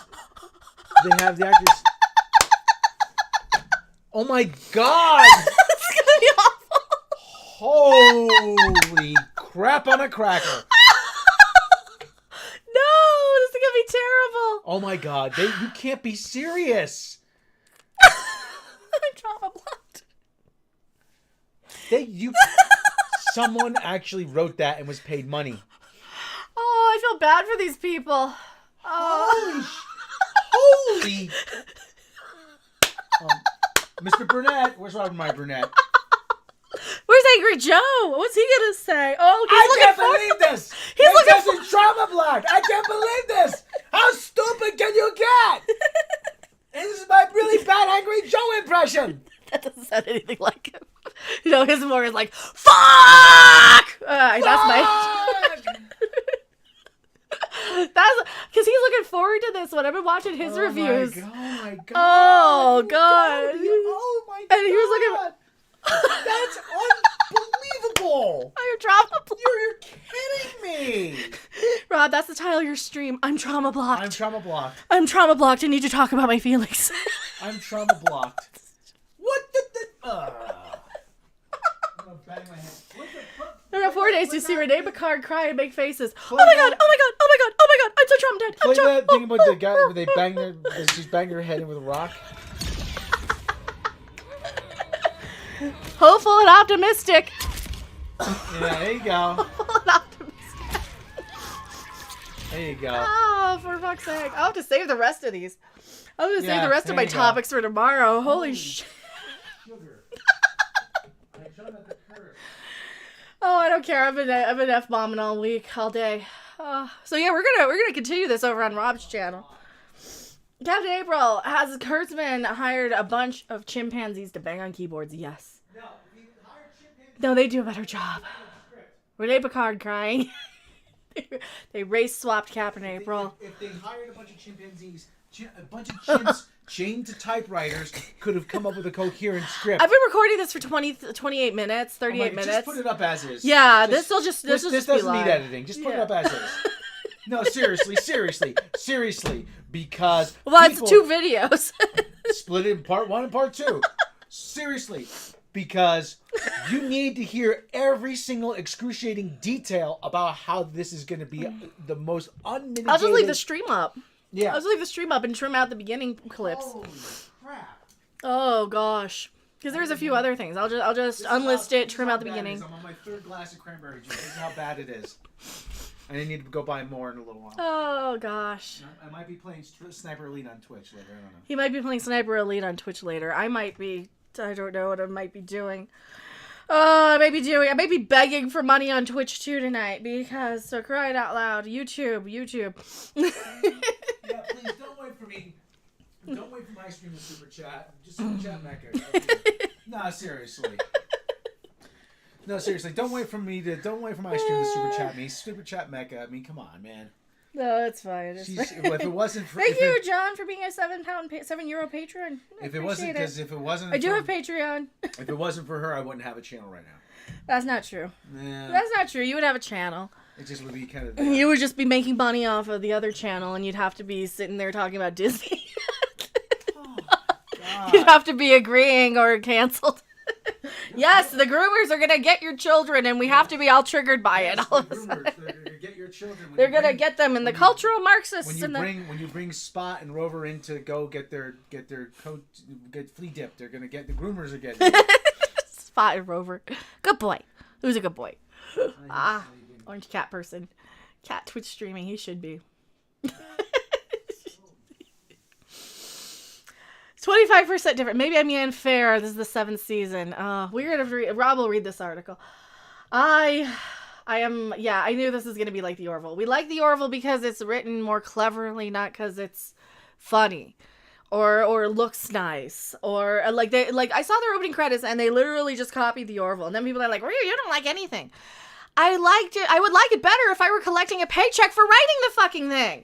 they have the actors. Oh my God! It's gonna be awful. Holy crap on a cracker! No, this is gonna be terrible. Oh my God! You can't be serious. I'm trauma blocked. Someone actually wrote that and was paid money. Oh, I feel bad for these people. Oh. Holy. Mr. Burnett. Where's Robert My Burnett? Where's Angry Joe? What's he gonna say? Oh, I can't believe this. He's looking for trauma block. I can't believe this. How stupid can you get? And this is my really bad Angry Joe impression. That doesn't sound anything like him. You know, his more is like, fuck! That's my... That's because he's looking forward to this one. I've been watching his reviews. Oh my God. Oh God. Oh my God. And he was looking... That's unbelievable. You're trauma blocked. You're kidding me. Rob, that's the title of your stream. I'm trauma blocked. I'm trauma blocked. I'm trauma blocked. I need to talk about my feelings. I'm trauma blocked. What the... I'm gonna bang my head. There are 4 days to see Renee Picard cry and make faces. Oh my God! I'm so traumatized. Play that thing about the guy where they she's banging her head in with a rock. Hopeful and optimistic. Yeah, there you go. Hopeful and optimistic. There you go. Oh, for fuck's sake. I'll have to save the rest of these. I'm going to save the rest of my topics for tomorrow. Holy shit. Oh, I don't care. I've been F-bombing all week, all day. So yeah, we're gonna continue this over on Rob's channel. Captain April has Kurtzman hired a bunch of chimpanzees to bang on keyboards. Yes. No, he hired chimpanzees. No, they do a better job. Renee Picard crying. They race swapped Captain April. If they hired a bunch of chimpanzees A bunch of chimps chained to typewriters could have come up with a coherent script. I've been recording this for 28 minutes, 38 minutes. Just put it up as is. Yeah, this will just this be doesn't live. need editing. Just put it up as is. No, seriously, because it's 2 videos. split it in part 1 and part 2. Seriously, because you need to hear every single excruciating detail about how this is going to be the most unmitigated. I'll just leave the stream up. Yeah. I'll just leave the stream up and trim out the beginning clips. Holy crap. Oh gosh. Because there's a few other things. I'll just unlist it, trim out the beginning. I'm on my 3rd glass of cranberry juice. This is how bad it is. And I need to go buy more in a little while. Oh gosh. I might be playing Sniper Elite on Twitch later. I don't know. He might be playing Sniper Elite on Twitch later. I don't know what I might be doing. I might be begging for money on Twitch too tonight because, so crying out loud, YouTube. Yeah, please don't wait for me. Don't wait for my stream to super chat. Just super chat Mecca. Okay. No, seriously. Don't wait for my stream to super chat me. Super chat Mecca. I mean, come on, man. No, it's fine. If it wasn't for Thank you, John, for being a €7 patron. If it wasn't I do have Patreon. If it wasn't for her, I wouldn't have a channel right now. That's not true. Yeah. That's not true. You would have a channel. It just would be kind of. You would just be making money off of the other channel, and you'd have to be sitting there talking about Disney. Oh, God. You'd have to be agreeing or canceled. Yes, the groomers are gonna get your children, and we have to be all triggered by it. All of a sudden. They're gonna get your children. They're gonna get them in the cultural Marxists. When you bring Spot and Rover in to go get their coat, get flea dipped, they're gonna get the groomers are getting. Spot and Rover, good boy. Who's a good boy? Orange cat person, cat Twitch streaming. He should be. 25% different. Maybe I'm being unfair. This is the 7th season. We're gonna Rob will read this article. I knew this was gonna be like the Orville. We like the Orville because it's written more cleverly, not because it's funny or looks nice or I saw their opening credits and they literally just copied the Orville. And then people are like, "You don't like anything." I liked it. I would like it better if I were collecting a paycheck for writing the fucking thing.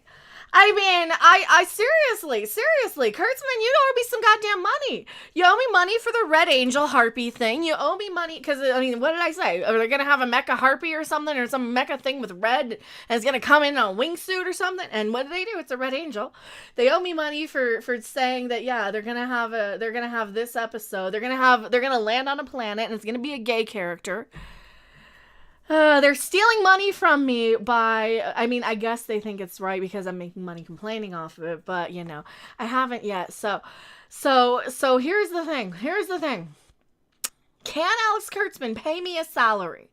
I mean, I seriously, Kurtzman, you owe me some goddamn money. You owe me money for the Red Angel Harpy thing. You owe me money, because, I mean, what did I say? Are they going to have a mecha Harpy or something, or some mecha thing with red, and it's going to come in a wingsuit or something? And what do? It's a Red Angel. They owe me money for saying that, yeah, they're going to have this episode. They're going to land on a planet, and it's going to be a gay character. They're stealing money from me I guess they think it's right because I'm making money complaining off of it, but I haven't yet. So here's the thing. Can Alex Kurtzman pay me a salary?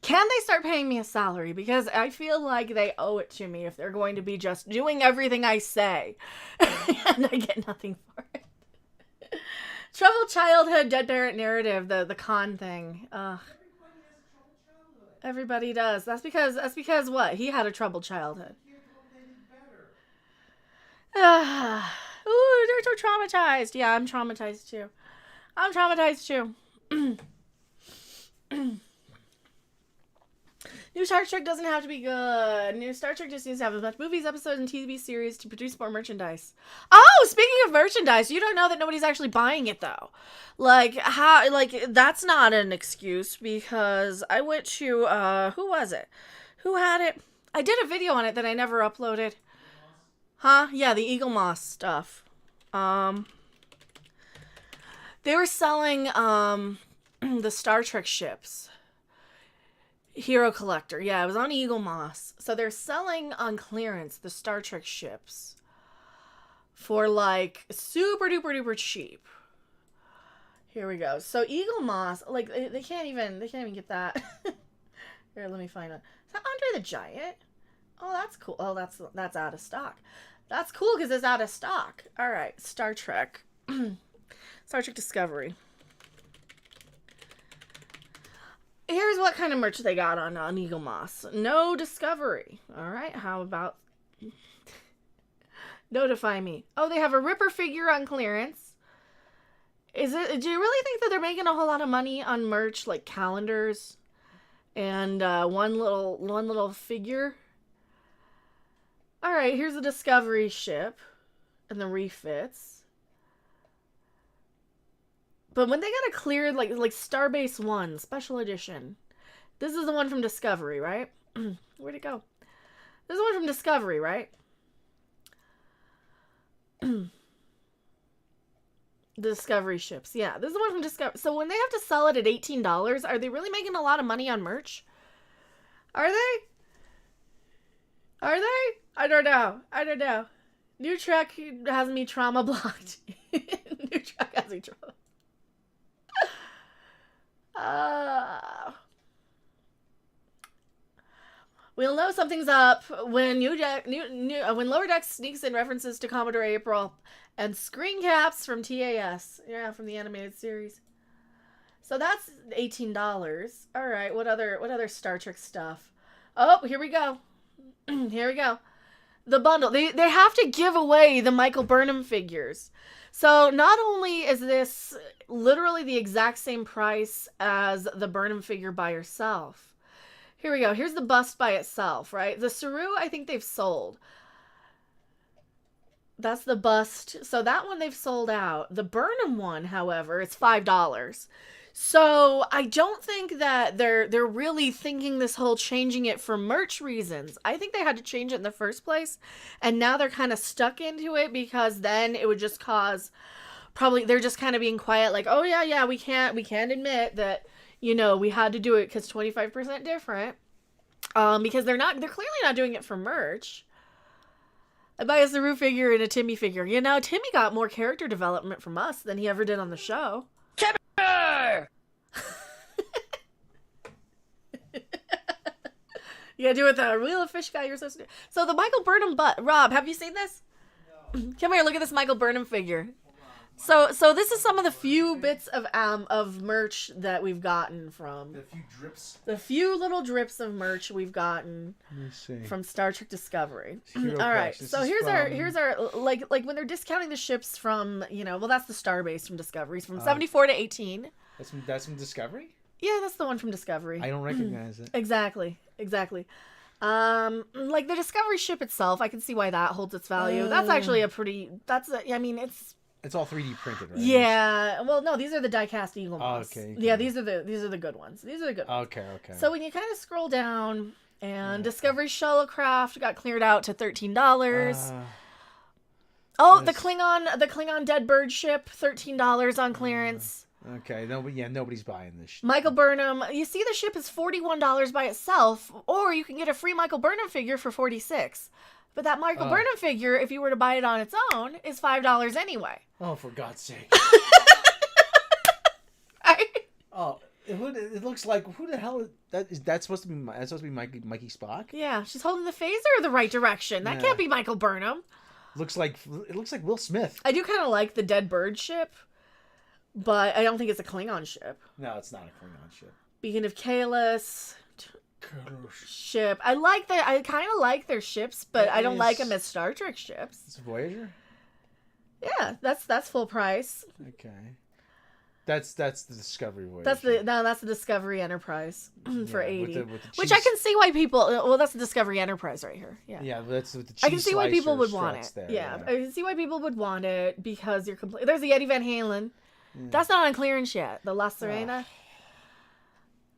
Can they start paying me a salary? Because I feel like they owe it to me if they're going to be just doing everything I say and I get nothing for it. Troubled childhood, dead parent narrative, the con thing. Ugh. Everybody does. That's because what? He had a troubled childhood. Ooh, they're so traumatized. Yeah, I'm traumatized too. New Star Trek doesn't have to be good. New Star Trek just needs to have as much movies, episodes, and TV series to produce more merchandise. Oh, speaking of merchandise, you don't know that nobody's actually buying it though. That's not an excuse because I went to who was it? Who had it? I did a video on it that I never uploaded. Huh? Yeah, the Eagle Moss stuff. They were selling the Star Trek ships. Hero Collector. Yeah, it was on Eagle Moss. So they're selling on clearance the Star Trek ships for like super duper duper cheap. Here we go. So Eagle Moss, like they can't even get that. Here, let me find it. Is that Andre the Giant? Oh, that's cool. Oh, that's out of stock. That's cool because it's out of stock. All right, Star Trek. Star Trek Discovery. Here's what kind of merch they got on Eagle Moss. No Discovery. All right, how about Notify Me? Oh, they have a Ripper figure on clearance. Do you really think that they're making a whole lot of money on merch like calendars and one little figure? All right, here's a Discovery ship. and the refits. But when they got it cleared, like Starbase 1 Special Edition. This is the one from Discovery, right? Where'd it go? This is the one from Discovery, right? The Discovery ships. Yeah, this is the one from Discovery. So when they have to sell it at $18, are they really making a lot of money on merch? Are they? Are they? I don't know. I don't know. New Trek has me trauma blocked. New Trek has me trauma. We'll know something's up when when Lower Decks sneaks in references to Commodore April and screen caps from TAS. Yeah, from the animated series. So that's $18. All right, what other Star Trek stuff? Oh, here we go. Here we go. The bundle. They have to give away the Michael Burnham figures. So not only is this literally the exact same price as the Burnham figure by herself. Here we go. Here's the bust by itself, right? The Saru, I think they've sold. That's the bust. So that one they've sold out. The Burnham one, however, it's $5. So I don't think that they're really thinking this whole changing it for merch reasons. I think they had to change it in the first place, and now they're kind of stuck into it because then it would just cause probably they're just kind of being quiet, like, oh yeah, we can't admit that, you know, we had to do it because 25% different. Because they're clearly not doing it for merch. I buy a Saru figure and a Timmy figure. You know, Timmy got more character development from us than he ever did on the show. Yeah, do it the Wheel of Fish guy. You're so stupid. So the Michael Burnham Rob, have you seen this? No. Come here, look at this Michael Burnham figure. So this is some of the few bits of merch that we've gotten from The few drips. the few little drips of merch we've gotten from Star Trek Discovery. All right, so here's our like when they're discounting the ships from, you know, well, that's the Starbase from Discovery, from 74 to 18. That's from Discovery? Yeah, that's the one from Discovery. I don't recognize it. Exactly. Like the Discovery ship itself, I can see why that holds its value. That's actually It's all 3D printed, right? Yeah. Well, no, these are the die-cast Eagle moths. Okay. Yeah, these are the good ones. These are the good ones. Okay. So when you kind of scroll down, and Discovery Shuttlecraft got cleared out to $13. The Klingon Dead Bird ship, $13 on clearance. Okay, nobody's buying this shit. Michael Burnham, you see the ship is $41 by itself, or you can get a free Michael Burnham figure for $46. But that Michael Burnham figure, if you were to buy it on its own, is $5 anyway. Oh, for God's sake. Right? Oh, it looks like, who the hell is that? Is that supposed to be? That's supposed to be Mikey Spock? Yeah, she's holding the phaser the right direction. That can't be Michael Burnham. It looks like Will Smith. I do kind of like the Dead Bird ship, but I don't think it's a Klingon ship. No, it's not a Klingon ship. Beacon of Kalis ship. I kind of like their ships, but I don't like them as Star Trek ships. It's Voyager? Yeah, that's full price. Okay. That's the Discovery Voyager. That's the Discovery Enterprise for 80. With the which I can see why people. Well, that's the Discovery Enterprise right here. Yeah. Yeah, that's with the cheese I can see why people would want it. There, yeah, I can see why people would want it because you're complete. There's the Eddie Van Halen. Yeah. That's not on clearance yet. The La Serena.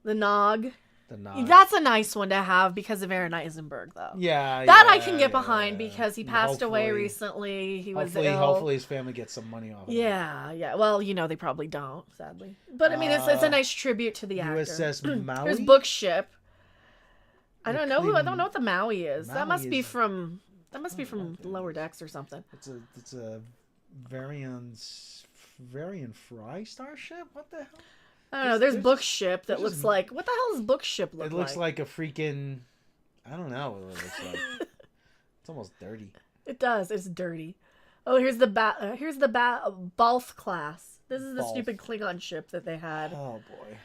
The Nog. That's a nice one to have because of Aaron Eisenberg, though. Yeah, I can get behind because he passed away recently. He was ill. Hopefully his family gets some money off of it. Yeah. Well, they probably don't, sadly. But I mean, it's a nice tribute to the actor. USS Maui. There's Book Ship. I don't know what the Maui is. That must be from Lower Decks or something. It's a Varian Fry starship. What the hell? I don't know. There's Book Ship that looks like... What the hell does Book Ship look like? It looks like a freaking... I don't know what it looks like. It's almost dirty. It does. It's dirty. Oh, here's the Balth class. This is the stupid Klingon ship that they had. Oh, boy.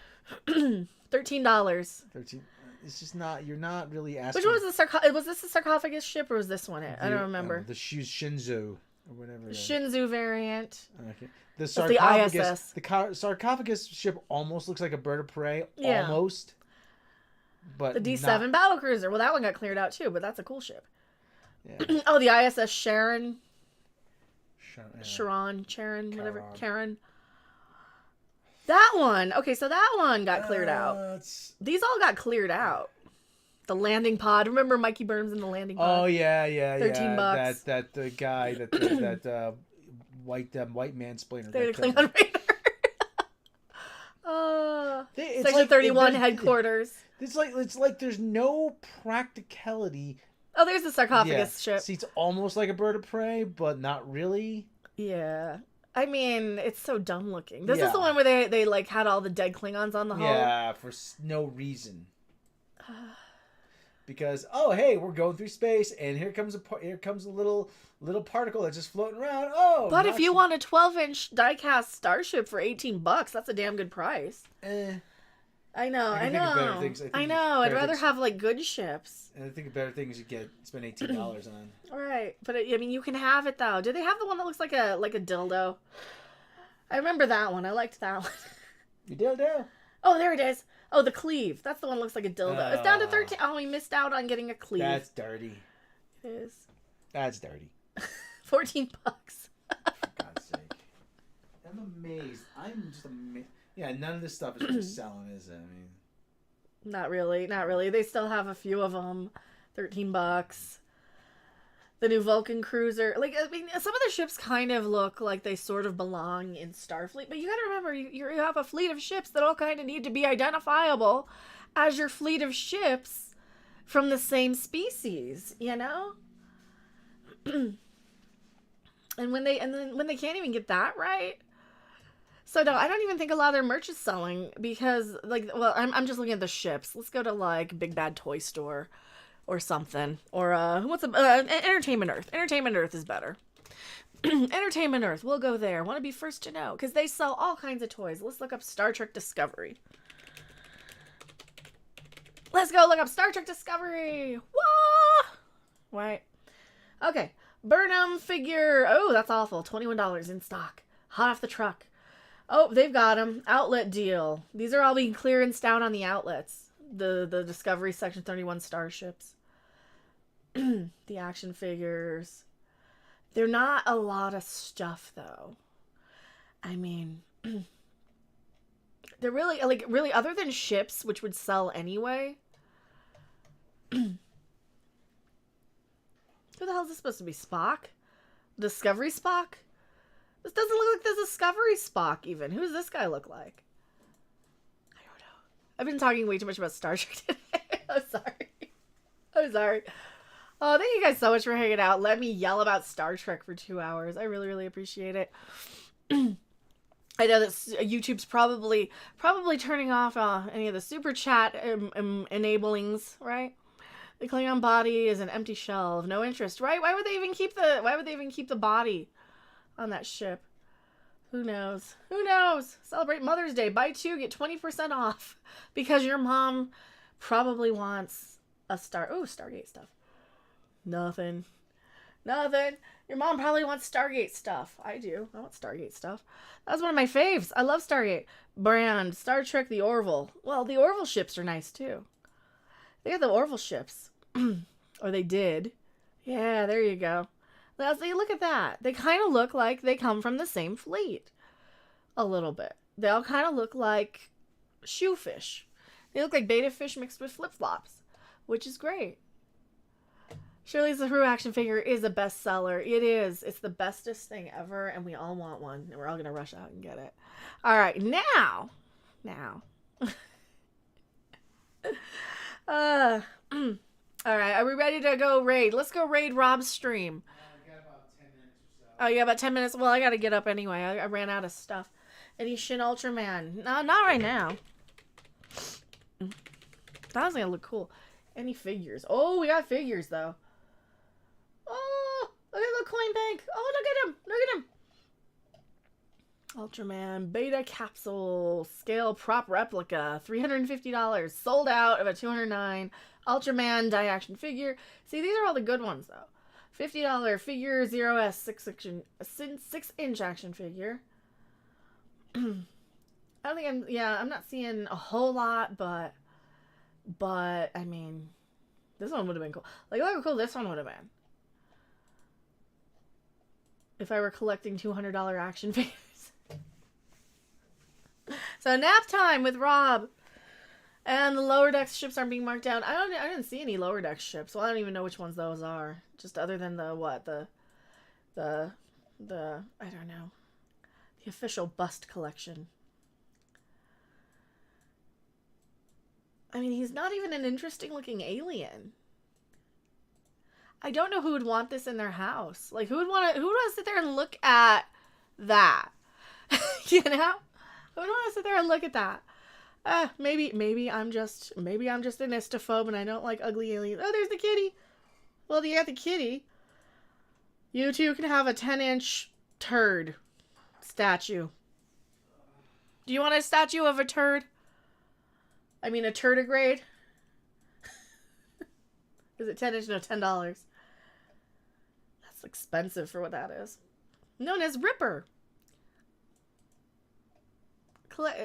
$13. 13. It's just not... You're not really asking... Which one was the sarcophagus? Was this the sarcophagus ship or was this one it? I don't remember. The Shinzo or whatever. Shinzo variant. Okay. The sarcophagus, the sarcophagus ship almost looks like a bird of prey. Yeah. Almost. But the D7 battlecruiser. Well, that one got cleared out too, but that's a cool ship. Yeah. Oh, the ISS Sharon. Sharon, whatever. Karen. That one. Okay, so that one got cleared out. These all got cleared out. The landing pod. Remember Mikey Burns in the landing pod? Oh yeah, $13. That the guy that white mansplainer. They're the Klingon Raider. It's Section like 31 headquarters. It's like there's no practicality. Oh, there's the sarcophagus ship. See, it's almost like a bird of prey, but not really. Yeah. I mean, it's so dumb looking. This is the one where they like had all the dead Klingons on the hull. Yeah, for no reason. Because hey, we're going through space, and here comes a little particle that's just floating around. Oh, but if you want a 12-inch die-cast starship for $18, that's a damn good price. I know. I'd rather have like good ships. And I think of better things you spend $18 on. All right, but I mean, you can have it though. Do they have the one that looks like a dildo? I remember that one. I liked that one. Your dildo? Oh, there it is. Oh, the cleave. That's the one that looks like a dildo. It's down to 13. Oh, we missed out on getting a cleave. That's dirty. It is. That's dirty. $14. For God's sake. I'm amazed. I'm just amazed. Yeah, none of this stuff is really selling, is it? I mean, not really. They still have a few of them. $13. The new Vulcan cruiser. Like, I mean, some of the ships kind of look like they sort of belong in Starfleet, but you gotta remember, you have a fleet of ships that all kind of need to be identifiable as your fleet of ships from the same species, you know? and when they can't even get that right. So no, I don't even think a lot of their merch is selling because, like, well, I'm just looking at the ships. Let's go to like Big Bad Toy Store or something, or Entertainment Earth. Entertainment Earth is better. Entertainment Earth, we'll go there. Want to be first to know because they sell all kinds of toys. Let's look up Star Trek Discovery. Let's go look up Star Trek Discovery. Whoa! Right. Okay. Burnham figure. Oh, that's awful. $21 in stock. Hot off the truck. Oh, they've got them. Outlet deal. These are all being clearanced down on the outlets. The Discovery Section 31 starships. The action figures. They're not a lot of stuff, though. I mean, they're really, other than ships, which would sell anyway. Who the hell is this supposed to be? Spock? Discovery Spock? This doesn't look like the Discovery Spock, even. Who does this guy look like? I don't know. I've been talking way too much about Star Trek today. I'm sorry. Oh, thank you guys so much for hanging out. Let me yell about Star Trek for 2 hours. I really, really appreciate it. I know that YouTube's probably turning off any of the super chat enablings, right? The Klingon body is an empty shell of no interest, right? Why would they even keep the body on that ship? Who knows? Celebrate Mother's Day. Buy 2, get 20% off because your mom probably wants a Stargate stuff. Nothing. Your mom probably wants Stargate stuff. I do. I want Stargate stuff. That's one of my faves. I love Stargate. Brand. Star Trek the Orville. Well, the Orville ships are nice too. They got the Orville ships. Or they did. Yeah, there you go. Look at that. They kind of look like they come from the same fleet. A little bit. They all kind of look like shoe fish. They look like beta fish mixed with flip-flops, which is great. Shirley's The Who action figure is a bestseller. It is. It's the bestest thing ever, and we all want one, and we're all going to rush out and get it. All right, now. All right, are we ready to go raid? Let's go raid Rob's stream. We got about 10 minutes or so. Oh, yeah, about 10 minutes. Well, I got to get up anyway. I ran out of stuff. Any Shin Ultraman? No, not right now. That was going to look cool. Any figures? Oh, we got figures, though. Oh, look at the coin bank. Oh, look at him. Ultraman Beta Capsule Scale Prop Replica. $350. Sold out of a $209. Ultraman die action figure. See, these are all the good ones, though. $50 figure 0S 6-inch action figure. I'm not seeing a whole lot, but I mean, this one would have been cool. Like, look how cool this one would have been. if I were collecting $200 action figures. So nap time with Rob. And the lower decks ships aren't being marked down. I didn't see any lower deck ships. Well, I don't even know which ones those are. Just other than the I don't know. The official bust collection. I mean, he's not even an interesting looking alien. I don't know who would want this in their house. Like, who would want to sit there and look at that? You know? Who would want to sit there and look at that? Maybe I'm just an istophobe and I don't like ugly aliens. Oh, there's the kitty. Well, you got the kitty. You two can have a 10-inch turd statue. Do you want a statue of a turd? I mean, a turdigrade? Is it 10 inch? No, $10. That's expensive for what that is. Known as Ripper.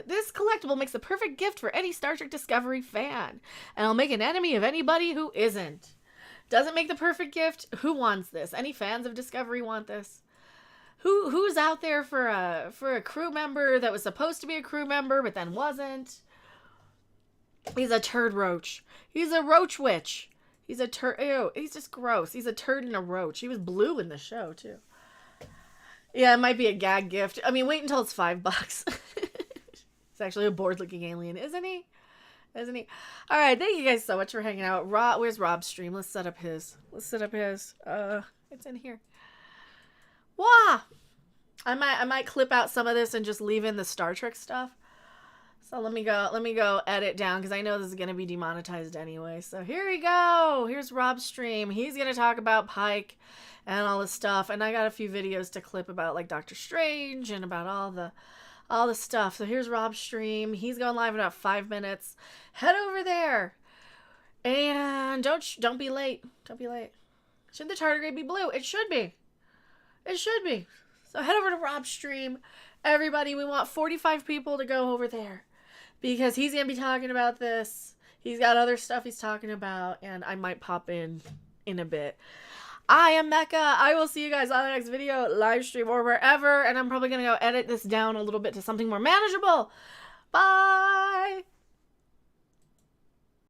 This collectible makes the perfect gift for any Star Trek Discovery fan. And I'll make an enemy of anybody who isn't. Doesn't make the perfect gift. Who wants this? Any fans of Discovery want this? Who's out there for a crew member that was supposed to be a crew member but then wasn't? He's a turd roach. He's a roach witch. He's a turd. Ew, he's just gross. He's a turd and a roach. He was blue in the show too. Yeah, it might be a gag gift. I mean, wait until it's $5. It's actually a bored-looking alien, isn't he? Isn't he? All right, thank you guys so much for hanging out. Where's Rob's stream? Let's set up his. It's in here. Woah! I might clip out some of this and just leave in the Star Trek stuff. So let me go edit down because I know this is gonna be demonetized anyway. So here we go. Here's Rob's stream. He's gonna talk about Pike and all this stuff, and I got a few videos to clip about like Doctor Strange and about all the stuff. So here's Rob's stream. He's going live in about 5 minutes. Head over there. And don't be late. Don't be late. Should the tardigrade be blue? It should be. It should be. So head over to Rob's stream. Everybody, we want 45 people to go over there. Because he's going to be talking about this. He's got other stuff he's talking about. And I might pop in a bit. I am Mecca. I will see you guys on the next video, live stream, or wherever. And I'm probably going to go edit this down a little bit to something more manageable. Bye.